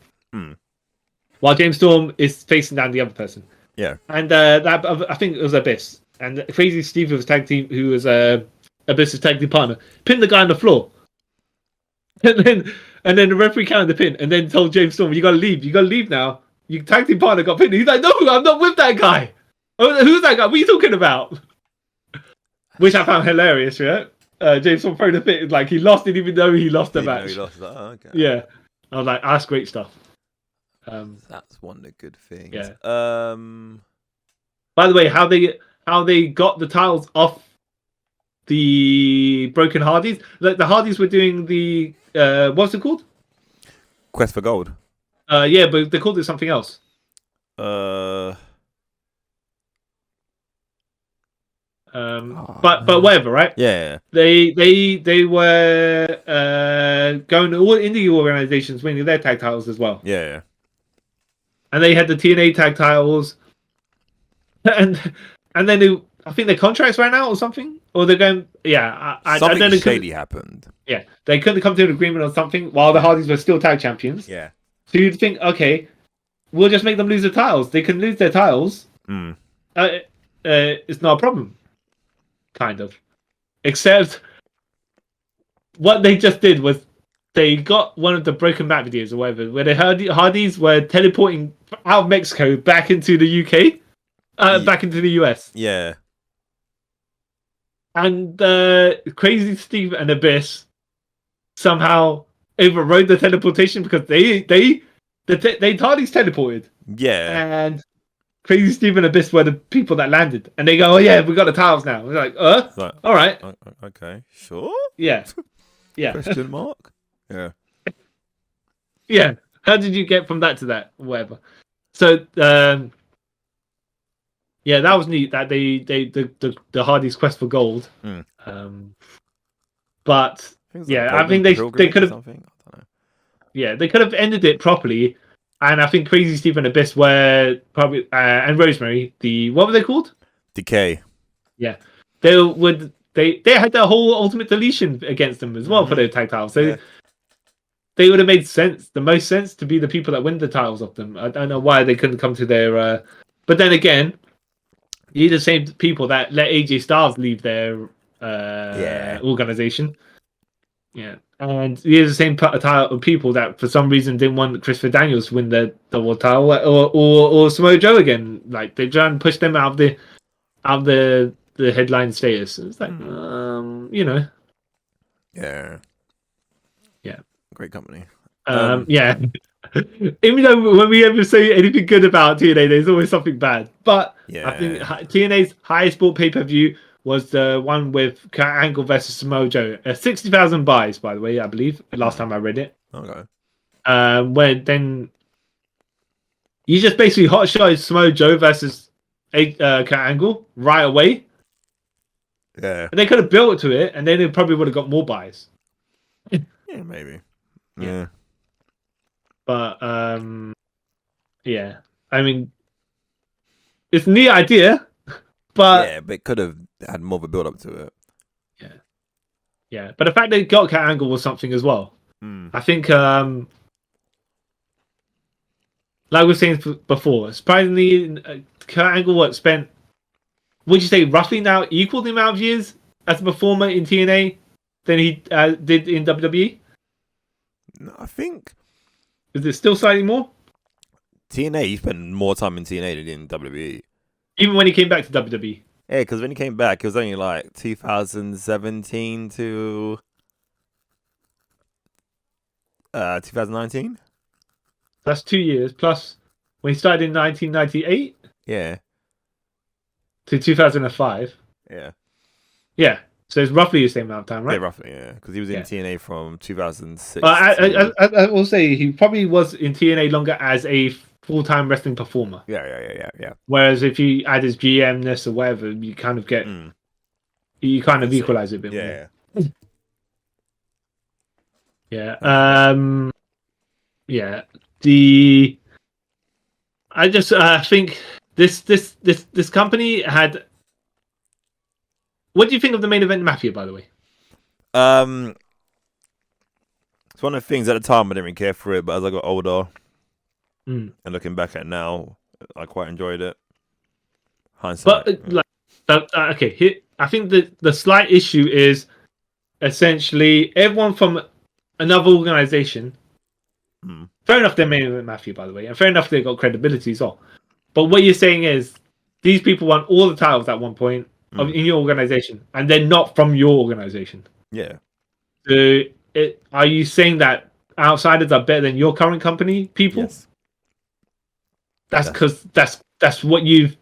While James Storm is facing down the other person. Yeah. And that I think it was Abyss. And Crazy Steve was who was Abyss's tag team partner, pinned the guy on the floor. And then the referee counted the pin and then told James Storm, you gotta leave now. Your tag team partner got pinned. He's like, no, I'm not with that guy. Oh, who's that guy? What are you talking about? Which I found hilarious, right? James Storm threw the fit, like he lost, didn't even know he lost the match. He lost that. Oh, okay. Yeah. I was like, that's great stuff. That's one of the good things. Yeah. By the way, how they got the titles off the Broken Hardys? Like the Hardys were doing the what's it called? Quest for Gold. Yeah, but they called it something else. But whatever, right? Yeah. They were going to all indie organizations winning their tag titles as well. Yeah. And they had the TNA tag titles, and then I think their contracts ran out or something, or they're going. Yeah, Something I don't know. shady happened. Yeah, they couldn't come to an agreement on something while the Hardys were still tag champions. Yeah. So you'd think, okay, we'll just make them lose the titles. They can lose their titles. It's not a problem. Kind of. Except what they just did was they got one of the broken map videos or whatever, where the Hardys were teleporting out of Mexico back into the UK, back into the US. Yeah. And Crazy Steve and Abyss somehow overrode the teleportation because they Hardys teleported. Yeah. And Crazy Steve and Abyss were the people that landed. And they go, oh yeah, we got the tiles now. We're like, all right. Okay, sure. Yeah. Yeah. Question mark? Yeah. Yeah. How did you get from that to that? Whatever. So, yeah, that was neat that the Hardys quest for gold. But yeah, I think they could have. I don't know. Yeah, they could have ended it properly, and I think Crazy Steve and Abyss were probably and Rosemary. What were they called? Decay. Yeah, they had their whole Ultimate Deletion against them as well for their tag titles. So they would have made the most sense to be the people that win the titles off them. I don't know why they couldn't come to their. But then again, you're the same people that let AJ Styles leave their organization. Yeah, and you're the same type of people that for some reason didn't want Christopher Daniels to win the world title or Samoa Joe again. Like they try and push them out of the headline status. It's like Yeah. Yeah. Great company. Yeah. Even though when we ever say anything good about TNA, there's always something bad. But I think TNA's highest bought pay-per-view was the one with Kurt Angle versus Samoa Joe. 60,000 buys, by the way, I believe. Last time I read it. Okay. Where then you just basically hot shot Samoa Joe versus Kurt Angle right away. Yeah. And they could have built to it, and then it probably would have got more buys. Yeah, maybe. Yeah. But yeah. I mean, it's a neat idea, but it could have had more of a build up to it. Yeah. But the fact they got Kurt Angle was something as well. I think, like we were saying before, surprisingly, Kurt Angle spent, would you say, roughly now equal the amount of years as a performer in TNA than he did in WWE? No, I think. Is it still slightly more? TNA, he spent more time in TNA than in WWE. Even when he came back to WWE? Yeah, because when he came back, it was only like 2017 to 2019. That's 2 years. Plus, when he started in 1998 to to 2005. Yeah. Yeah. So it's roughly the same amount of time, right? Yeah, roughly, yeah. Because he was in TNA from 2006. I will say he probably was in TNA longer as a full-time wrestling performer. Yeah. Whereas if you add his GM-ness or whatever, you kind of get... You kind of equalize it a bit more. Yeah. Yeah. I just think this company had... What do you think of the main event Mafia, by the way? It's one of the things at the time I didn't really care for it, but as I got older and looking back at it now, I quite enjoyed it. Hindsight. But I think the slight issue is essentially everyone from another organization. Fair enough, they're main event Mafia, by the way, and fair enough they've got credibility as well. But what you're saying is these people won all the titles at one point in your organization, and they're not from your organization. Yeah. So are you saying that outsiders are better than your current company people? Yes. That's because that's what you've.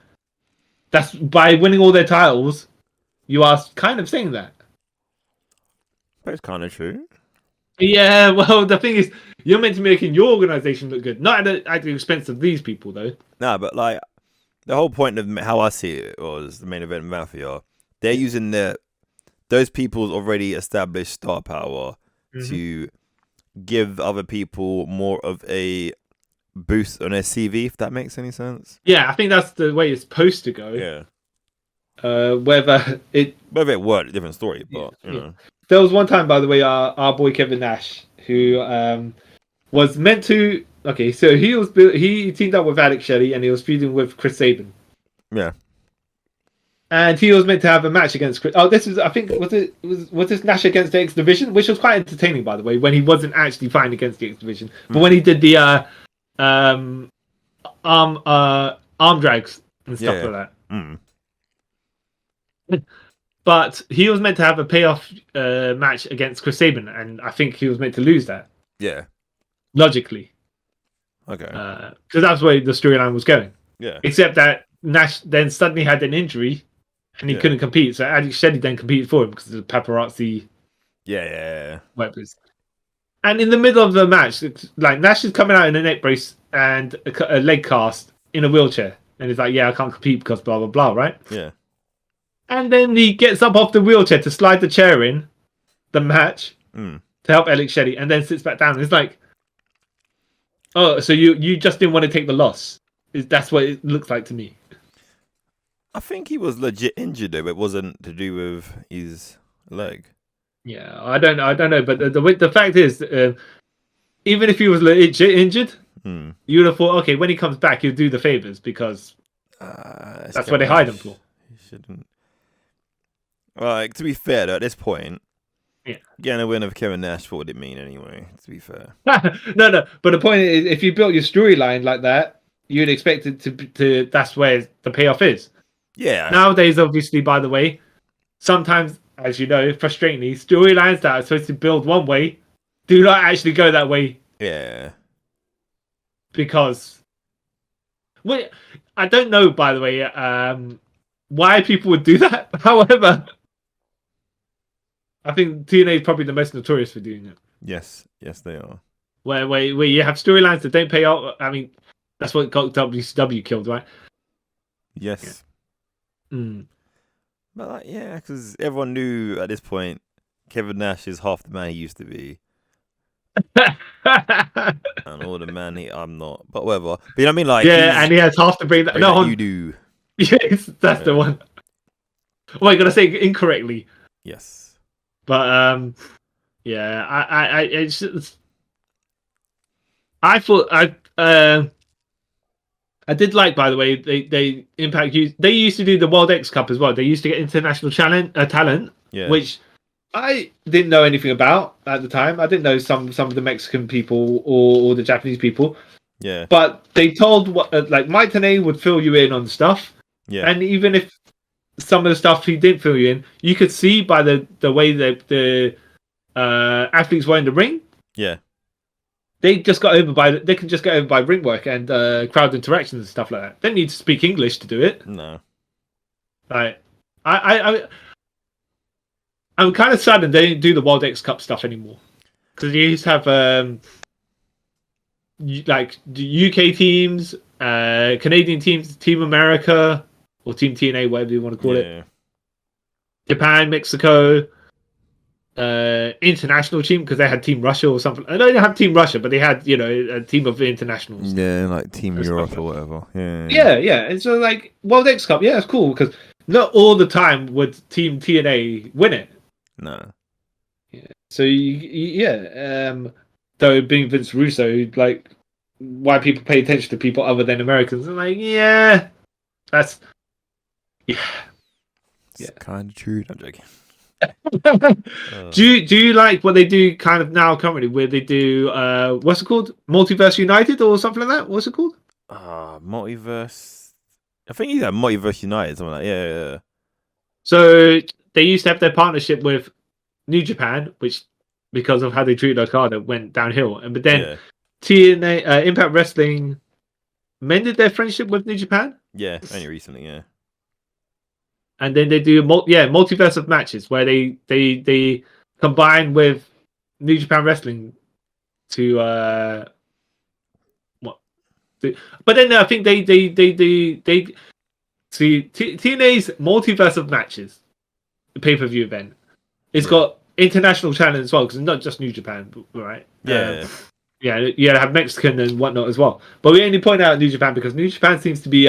That's by winning all their titles, you are kind of saying that. But it's kind of true. Yeah, well, the thing is, you're meant to be making your organization look good, not at the expense of these people, though. No, but like the whole point of how I see it was the main event Mafia. They're using those people's already established star power to give other people more of a boost on their CV, if that makes any sense. Yeah, I think that's the way it's supposed to go. Yeah. Whether it worked, a different story, but you know. There was one time, by the way, our boy Kevin Nash, who was meant to. Okay, so he teamed up with Alex Shelley and he was feuding with Chris Sabin. Yeah. And he was meant to have a match against Chris. Oh, this was, I think, was this Nash against the X Division, which was quite entertaining, by the way, when he wasn't actually fighting against the X Division, but when he did the arm drags and stuff like that. But he was meant to have a payoff match against Chris Sabin, and I think he was meant to lose that. Yeah. Logically. Okay. Because that's where the storyline was going. Yeah. Except that Nash then suddenly had an injury, and he couldn't compete. So Alex Shelley then competed for him because of the paparazzi. Yeah. Weapons. And in the middle of the match, like Nash is coming out in a neck brace and a leg cast in a wheelchair, and he's like, "Yeah, I can't compete because blah blah blah," right? Yeah. And then he gets up off the wheelchair to slide the chair in the match to help Alex Shelley, and then sits back down. It's like, oh, so you just didn't want to take the loss? That's what it looks like to me. I think he was legit injured, though. It wasn't to do with his leg. Yeah, I don't know. But the fact is, even if he was legit injured, you would have thought, okay, when he comes back, he'll do the favors because that's what they hired him for. He shouldn't. Like, to be fair, though, at this point, getting a win of Kevin Nash, what would it mean anyway? To be fair, no. But the point is, if you built your storyline like that, you'd expect it to. That's where the payoff is. Yeah. Nowadays, obviously, by the way, sometimes, as you know, frustratingly, storylines that are supposed to build one way do not actually go that way. Yeah. Because, wait, I don't know. By the way, why people would do that. However, I think TNA is probably the most notorious for doing it. Yes, they are. Where you have storylines that don't pay off. I mean, that's what got WCW killed, right? Yes. Yeah. But because everyone knew at this point Kevin Nash is half the man he used to be. And all the man I'm not. But whatever. But you know what I mean? Like, and he has half the brain that you do. Yes, that's the one. Oh, I gotta say it incorrectly. Yes. But I thought I did like, by the way, they Impact they used to do the World X Cup as well. They used to get international talent, which I didn't know anything about at the time. I didn't know some of the Mexican people or the Japanese people. Yeah. But they told like Mike Tenay would fill you in on stuff. Yeah. And even if some of the stuff he didn't fill you in, you could see by the way the athletes were in the ring. Yeah. They can just get over by ring work and crowd interactions and stuff like that. They don't need to speak English to do it. No. Like I I'm kind of sad that they don't do the World X Cup stuff anymore. Because you used to have like the UK teams, Canadian teams, Team America, or Team TNA, whatever you want to call it. Japan, Mexico, international team, because they had Team Russia or something. I know they didn't have Team Russia, but they had, a team of internationals. Yeah, like Team Europe or whatever. Yeah. And so, like, World X Cup, it's cool, because not all the time would Team TNA win it. No. Yeah. So, though being Vince Russo, like, why people pay attention to people other than Americans, I'm like, that's... It's kind of true. I'm joking. Do you like what they do kind of now currently, where they do what's it called, Multiverse United or something like that? What's it called? Multiverse. I think he's at Multiverse United, something like that. Yeah. So they used to have their partnership with New Japan, which because of how they treated Okada went downhill, but then TNA Impact Wrestling mended their friendship with New Japan. Yeah, only recently. Yeah. And then they do multiverse of matches where they combine with New Japan Wrestling to but then I think they see TNA's multiverse of matches, the pay-per-view event. It's got international channels as well, because it's not just New Japan, right? You have Mexican and whatnot as well. But we only point out New Japan because New Japan seems to be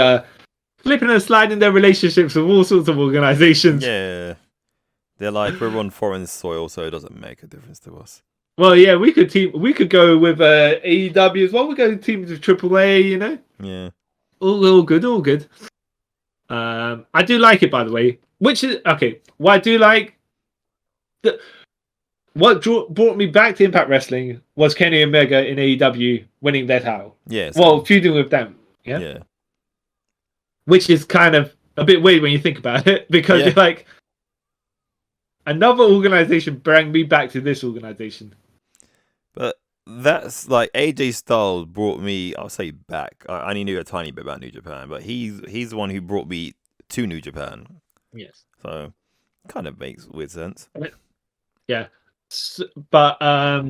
flipping and sliding their relationships with all sorts of organizations. Yeah. They're like, we're on foreign soil, so it doesn't make a difference to us. Well, we could go with AEW as well. We go teams with AAA, Yeah. All good. I do like it, by the way. Which is okay. What I do like, what brought me back to Impact Wrestling was Kenny Omega in AEW winning their title. Yeah. Well, feuding with them. Yeah. Which is kind of a bit weird when you think about it, because you're like, another organization bring me back to this organization. But that's like AJ Styles brought me, I'll say back. I only knew a tiny bit about New Japan, but he's the one who brought me to New Japan. Yes. So kind of makes weird sense. Yeah. But now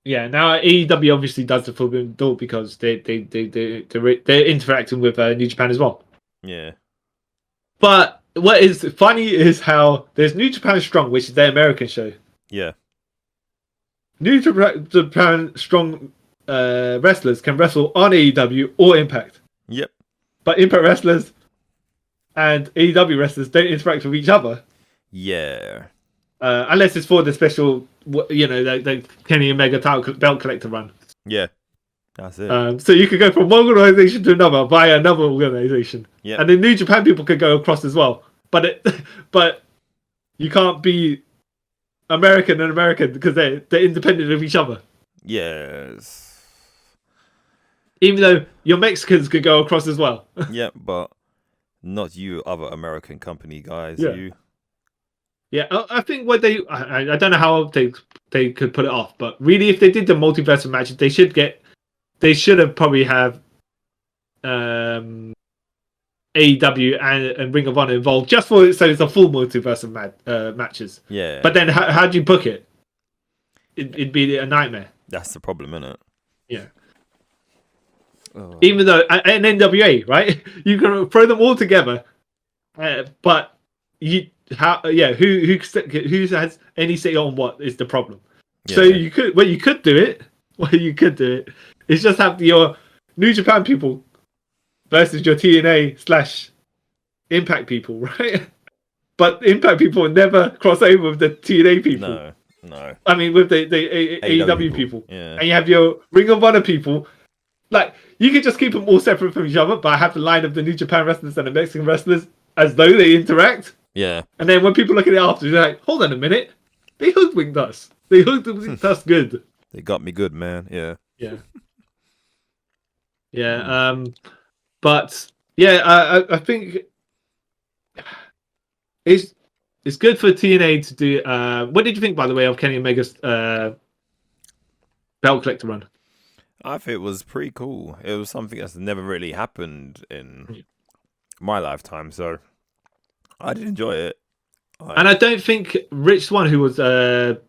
AEW obviously does the forbidden door because they're interacting with New Japan as well. Yeah. But what is funny is how there's New Japan Strong, which is their American show. Yeah. New Japan Strong wrestlers can wrestle on AEW or Impact. Yep. But Impact wrestlers and AEW wrestlers don't interact with each other. Yeah. Unless it's for the special, the Kenny Omega title belt collector run. Yeah. That's it. So you could go from one organization to another via another organization. Yeah. And then New Japan people could go across as well. But you can't be American and American because they're independent of each other. Yes. Even though your Mexicans could go across as well. Yeah, but not you other American company guys. Yeah. You. Yeah, I think what I don't know how they could put it off, but really if they did the multiverse of matches, they should have probably have AEW and Ring of Honor involved just so it's a full multiverse of matches. Yeah. But then how do you book it? It'd be a nightmare. That's the problem, isn't it? Yeah. Even though an NWA, right? You can throw them all together, but who has any say on what is the problem? Yeah. So you could do it. Is just have your New Japan people versus your TNA / Impact people, right? But Impact people never cross over with the TNA people. No. I mean, with the AEW people. Yeah. And you have your Ring of Honor people. Like, you could just keep them all separate from each other, but have the line of the New Japan wrestlers and the Mexican wrestlers as though they interact. Yeah. And then when people look at it after, they're like, hold on a minute. They hoodwinked us. They hoodwinked us good. They got me good, man. Yeah. Yeah. Yeah. But yeah, I think it's good for TNA to do. What did you think, by the way, of Kenny Omega's belt collector run? I think it was pretty cool. It was something that's never really happened in my lifetime, so I did enjoy it. And I don't think Rich Swann, who was the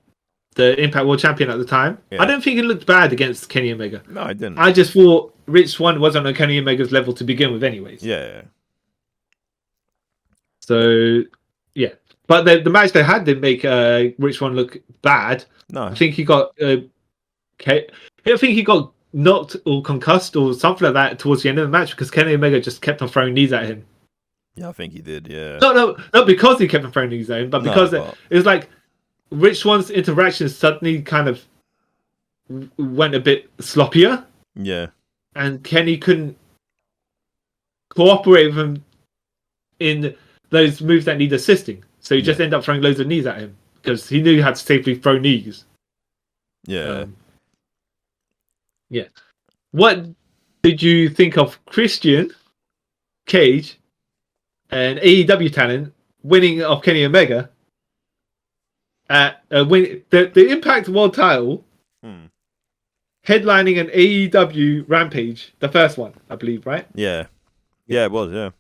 Impact World Champion at the time, I don't think he looked bad against Kenny Omega. No, I didn't. I just thought Rich Swann wasn't on Kenny Omega's level to begin with, anyways. Yeah. So, yeah. But the match they had didn't make Rich Swann look bad. No. I think he got knocked or concussed or something like that towards the end of the match because Kenny Omega just kept on throwing knees at him. Yeah, I think he did, yeah. Not because he kept on throwing knees at him, but because it was like Rich Swann's interactions suddenly kind of went a bit sloppier. Yeah. And Kenny couldn't cooperate with him in those moves that need assisting. So he just ended up throwing loads of knees at him because he knew how to safely throw knees. Yeah. Yeah. What did you think of Christian Cage, an AEW talent, winning of Kenny Omega at the Impact World Title, headlining an AEW Rampage, the first one, I believe, right? Yeah. Yeah, it was, yeah.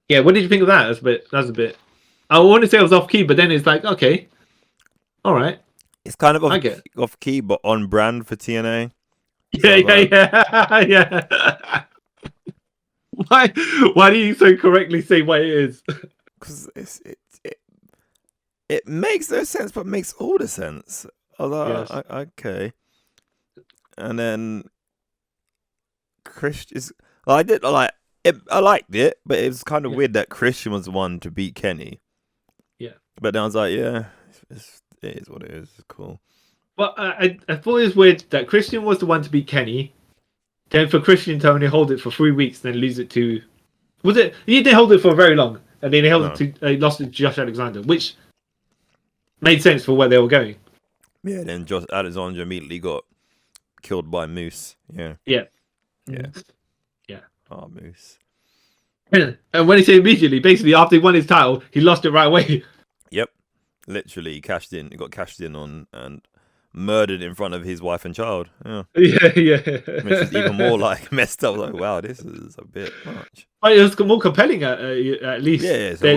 Yeah, what did you think of that? That's a bit. I want to say it was off key, but then it's like, okay, all right. It's kind of off key, but on brand for TNA. Yeah. Why do you so correctly say what it is? Because it makes no sense, but makes all the sense. Although, okay. And then Christian, I liked it, but it was kind of weird that Christian was the one to beat Kenny. Yeah. But then I was like, yeah, it is what it is. It's cool. But I thought it was weird that Christian was the one to beat Kenny. Then for Christian to only hold it for 3 weeks, then lose it to... Was it? He didn't hold it for very long. And then he lost it to Josh Alexander, which made sense for where they were going. Yeah, then Josh Alexander immediately got killed by Moose. Yeah. Yeah. Oh, Moose. And when he said immediately, basically after he won his title, he lost it right away. Yep. Literally cashed in. He got cashed in on and murdered in front of his wife and child. Yeah. Yeah. Which is even more like messed up. Like, wow, this is a bit much. But it was more compelling at least. Yeah. So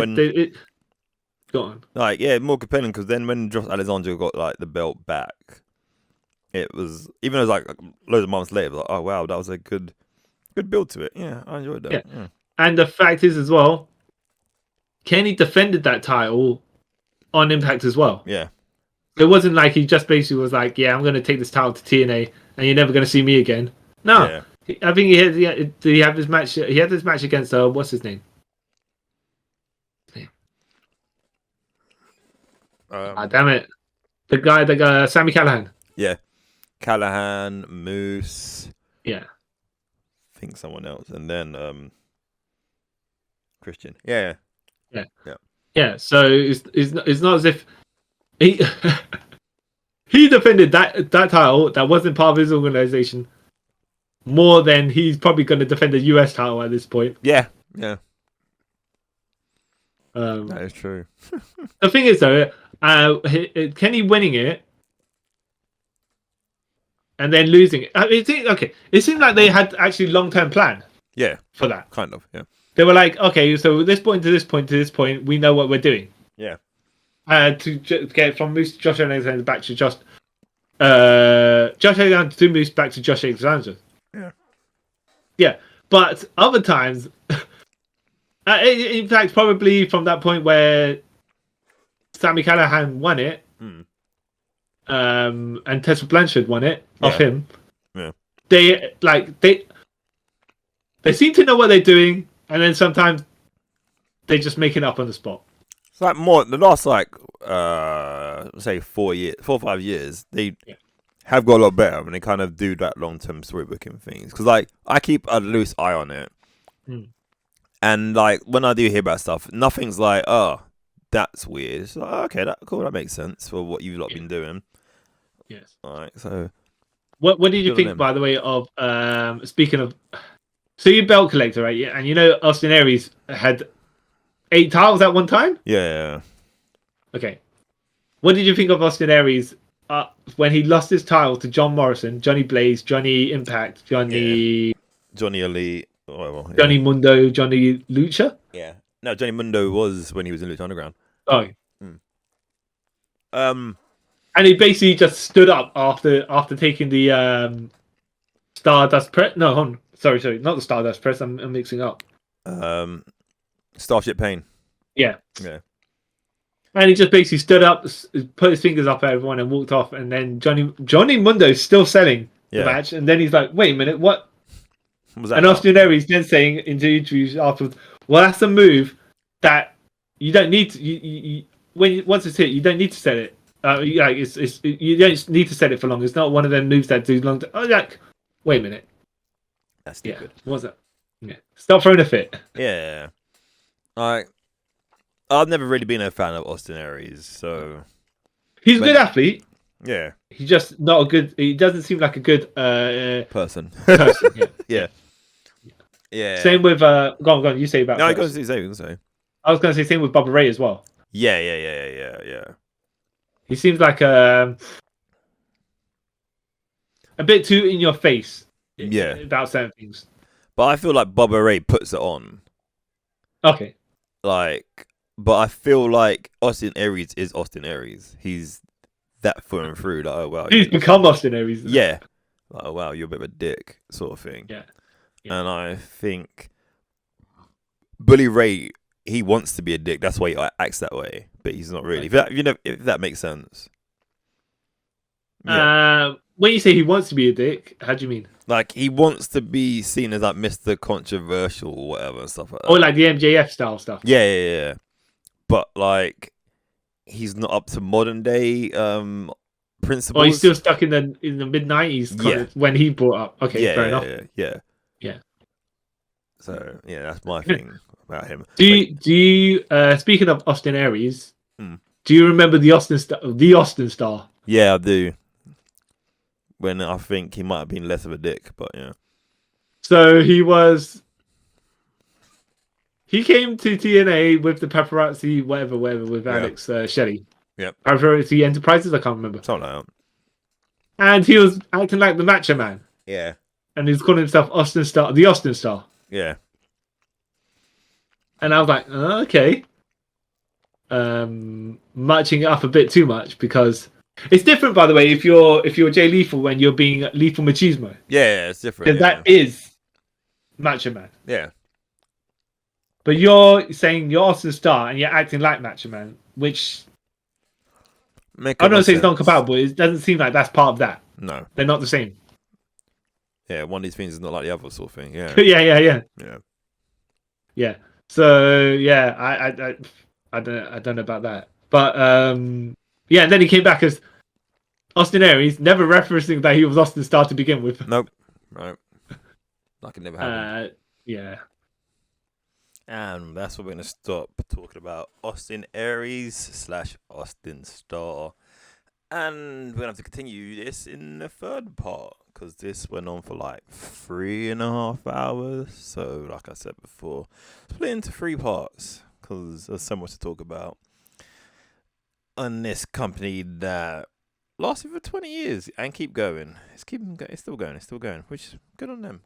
go on. Like, yeah, more compelling because then when Josh Alexander got like the belt back, it was even though it was like loads of months later, it was like, oh wow, that was a good build to it. Yeah, I enjoyed that. Yeah. And the fact is as well, Kenny defended that title on Impact as well. Yeah. It wasn't like he just basically was like, yeah, I'm going to take this title to TNA and you're never going to see me again. No. Yeah. I think did he have this match? He had this match against, what's his name? Damn it. The guy, Sami Callihan. Yeah. Callahan, Moose. Yeah. I think someone else. And then Christian. Yeah. So it's not as if he he defended that title that wasn't part of his organization more than he's probably going to defend the US title at this point. Yeah. That is true. The thing is though, Kenny winning it and then losing it. It seemed like they had actually long-term plan. Yeah. For that. Kind of, yeah. They were like, okay, so this point to this point to this point, we know what we're doing. Yeah. To get from Moose to Josh Alexander back to Josh Alexander to Moose back to Josh Alexander. Yeah. Yeah, but other times, in fact, probably from that point where Sami Callihan won it, and Tessa Blanchard won it off him. Yeah. They seem to know what they're doing, and then sometimes they just make it up on the spot. It's like more the last say 4 or 5 years, they have got a lot better and they kind of do that long-term storybooking things. Because like I keep a loose eye on it, and like when I do hear about stuff, nothing's like, oh, that's weird. It's like, okay, cool, that makes sense for what you've been doing. Yes. All right. So, what did you think, by the way, of speaking of? So you're belt collector, right? Yeah, and you know Austin Aries had 8 titles at one time. Yeah. Okay. What did you think of Austin Aries when he lost his title to John Morrison, Johnny Blaze, Johnny Impact, Johnny Elite, whatever, Johnny Mundo, Johnny Lucha? Yeah. No, Johnny Mundo was when he was in Lucha Underground. Oh. Um, And he basically just stood up after taking the Stardust press. No, hold on. Sorry, not the Stardust press. I'm mixing up. Starship Pain. Yeah. Yeah. And he just basically stood up, put his fingers up at everyone, and walked off. And then Johnny Mundo is still selling the match. And then he's like, "Wait a minute, what?" Was that and Austin Aries then saying in the interviews afterwards, "Well, that's a move that you don't need to. Once it's hit, you don't need to set it. You don't need to set it for long. It's not one of them moves that do long. Wait a minute. That's stupid. What was that? Yeah. Stop throwing a fit. Yeah. I've never really been a fan of Austin Aries, so he's a good athlete. Yeah. He's just not a good. He doesn't seem like a good person. Yeah. Yeah. Same with go on. You say about. No, I was going to say. I was going to say same with Bubba Ray as well. Yeah. He seems like a bit too in your face. Yeah. About certain things. But I feel like Bubba Ray puts it on. Okay. But I feel like Austin Aries is Austin Aries. He's that through and through. Like, oh wow. He's become Austin Aries. Yeah. Like, oh wow, you're a bit of a dick, sort of thing. Yeah. And I think Bully Ray, he wants to be a dick. That's why he acts that way. But he's not really. If that makes sense. Yeah. When you say he wants to be a dick, how do you mean? Like, he wants to be seen as like Mr. Controversial or whatever and stuff like that. Or like the MJF style stuff. Yeah. But like, he's not up to modern day principles. Or he's still stuck in the mid-90s when he brought up. Okay, fair enough. Yeah. So yeah, that's my thing about him. Do you speaking of Austin Aries, do you remember the Austin Star? Yeah, I do. When I think he might have been less of a dick, but yeah. So he came to TNA with the paparazzi, whatever, with Alex Shelley. Yep. Paparazzi Enterprises, I can't remember. Something like that. And he was acting like the Macho Man. Yeah. And he's calling himself Austin Star, the Austin Star. Yeah. And I was like, okay. Matching it up a bit too much because it's different, by the way, if you're Jay Lethal when you're being Lethal Machismo. Yeah, it's different. Because that is Macho Man. Yeah. But you're saying you're Austin Star and you're acting like Macho Man, which I don't say it's not compatible. It doesn't seem like that's part of that. No. They're not the same. Yeah, one of these things is not like the other sort of thing. Yeah. Yeah. So yeah, I don't know about that. But and then he came back as Austin Aries, never referencing that he was Austin Star to begin with. Nope. Right. Like it never happened. Yeah. And that's what we're going to stop talking about Austin Aries / Austin Star. And we're going to have to continue this in the third part because this went on for like 3.5 hours. So, like I said before, split into 3 parts because there's so much to talk about. On this company that lasted for 20 years and keep going. It's still going, which is good on them.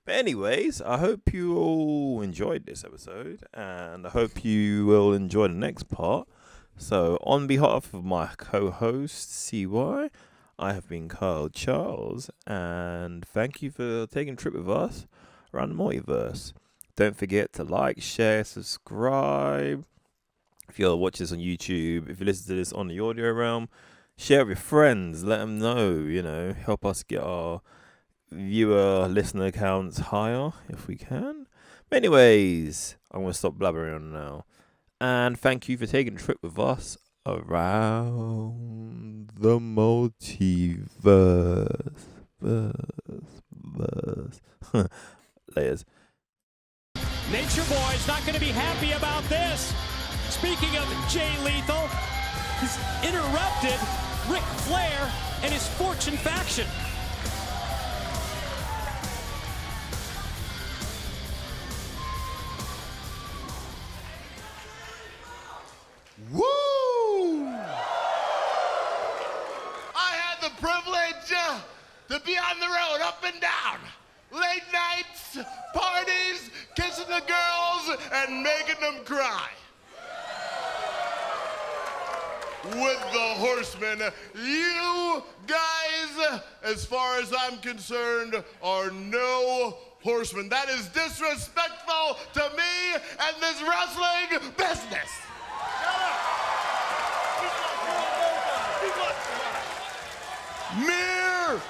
But anyways, I hope you all enjoyed this episode and I hope you will enjoy the next part. So on behalf of my co-host CY, I have been Carl Charles and thank you for taking a trip with us around the multiverse. Don't forget to like, share, subscribe. If you're watching this on YouTube, if you listen to this on the audio realm, share with your friends, let them know, help us get our listener counts higher if we can. But anyways, I'm going to stop blabbering on now. And thank you for taking a trip with us around the multiverse. Layers. Nature Boy's not going to be happy about this. Speaking of Jay Lethal, he's interrupted Ric Flair and his Fortune faction. Woo! I had the privilege to be on the road up and down late nights, parties, kissing the girls, and making them cry. With the Horsemen, you guys, as far as I'm concerned, are no horsemen. That is disrespectful to me and this wrestling business.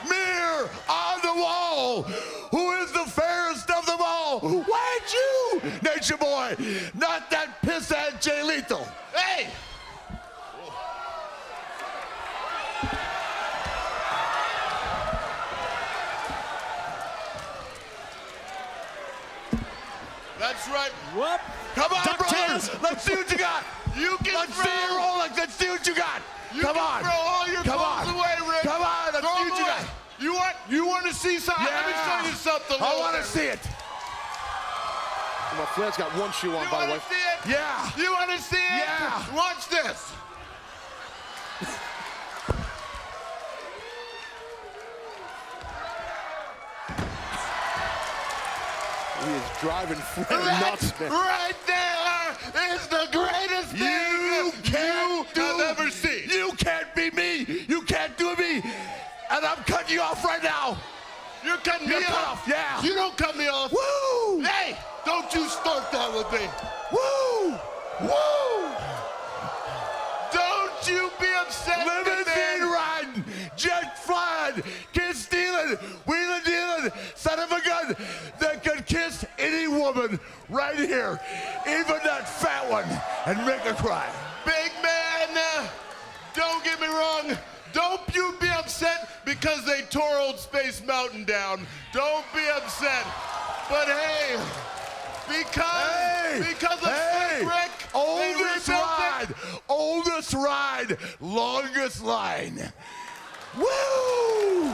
Mirror on the wall. Who is the fairest of them all? Why you, Nature Boy? Not that pisshead Jay Lethal. Hey! That's right. Whoop. Come on, Duck brothers. tail. Let's see what you got. Let's see your Rolex. Let's see what you got. Come on. Throw all your clothes away, Rick. Come on. Let's see what you got. You want to see something? Yeah. Let me show you something. I want to see it. My Flair's got one shoe on, You by the way. want to see it? Yeah. You want to see it? Yeah. Watch this. He is driving Flair nuts, man. Right there is the greatest thing you have ever seen. You can't be me. You can't do me. And I'm cutting you off right now. You're cutting me You're cut off. off, yeah. You don't cut me off. Woo! Hey, don't you start that with me. Woo! Woo! Don't you be upset with me. Limousine riding, jet flying, kiss stealing, wheeling dealing, son of a gun that could kiss any woman right here, even that fat one, and make her cry. Big man, don't get me wrong. Don't you be upset because they tore Old Space Mountain down. Don't be upset. But hey, because of Slick Rick, oldest ride, longest line. Woo!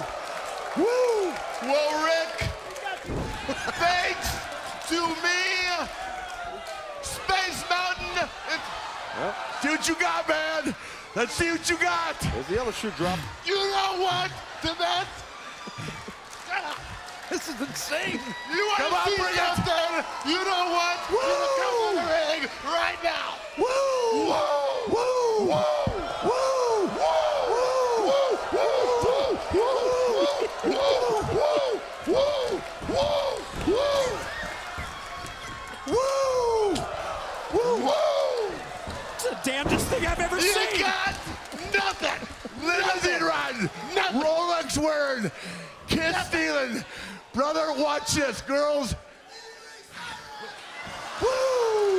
Woo! well, Rick, thanks to me, Space Mountain, See what you got, man. Let's see what you got. There's the other shoe drop. you know what? To that, This is insane. you want Come on, to see bring it. something? You know what? Woo! You're gonna come to the ring right now. Woo! Woo! Woo! It's the damnedest thing I've ever You seen. got nothing. Limousine riding, Rolex wearing, kiss stealing. Brother, watch this, girls. Woo!